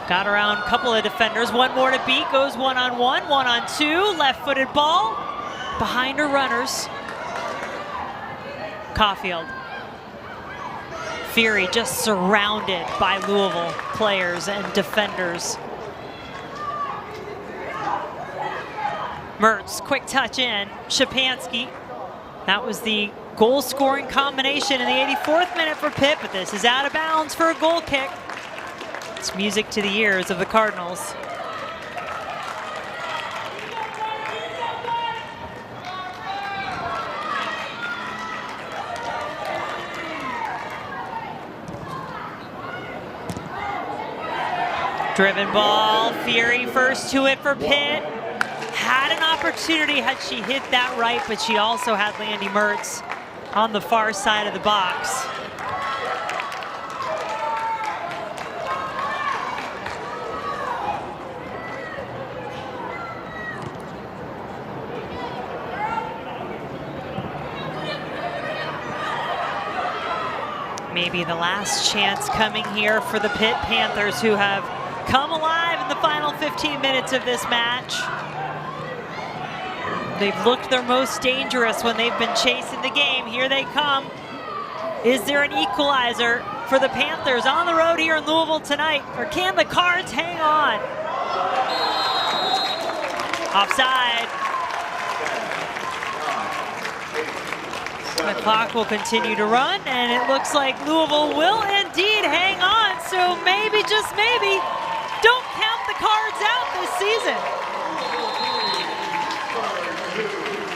got around a couple of defenders. One more to beat, goes one-on-one, one-on-two. Left-footed ball behind her runners. Caulfield. Fury just surrounded by Louisville players and defenders. Mertz, quick touch in. Szczepanski. That was the goal-scoring combination in the 84th minute for Pitt, but this is out of bounds for a goal kick. It's music to the ears of the Cardinals. Driven ball, Fury first to it for Pitt. Had an opportunity had she hit that right, but she also had Landy Mertz on the far side of the box. Maybe the last chance coming here for the Pitt Panthers, who have come alive in the final 15 minutes of this match. They've looked their most dangerous when they've been chasing the game. Here they come. Is there an equalizer for the Panthers on the road here in Louisville tonight? Or can the Cards hang on? Offside. The clock will continue to run, and it looks like Louisville will indeed hang on. So maybe, just maybe, don't count the Cards out this season.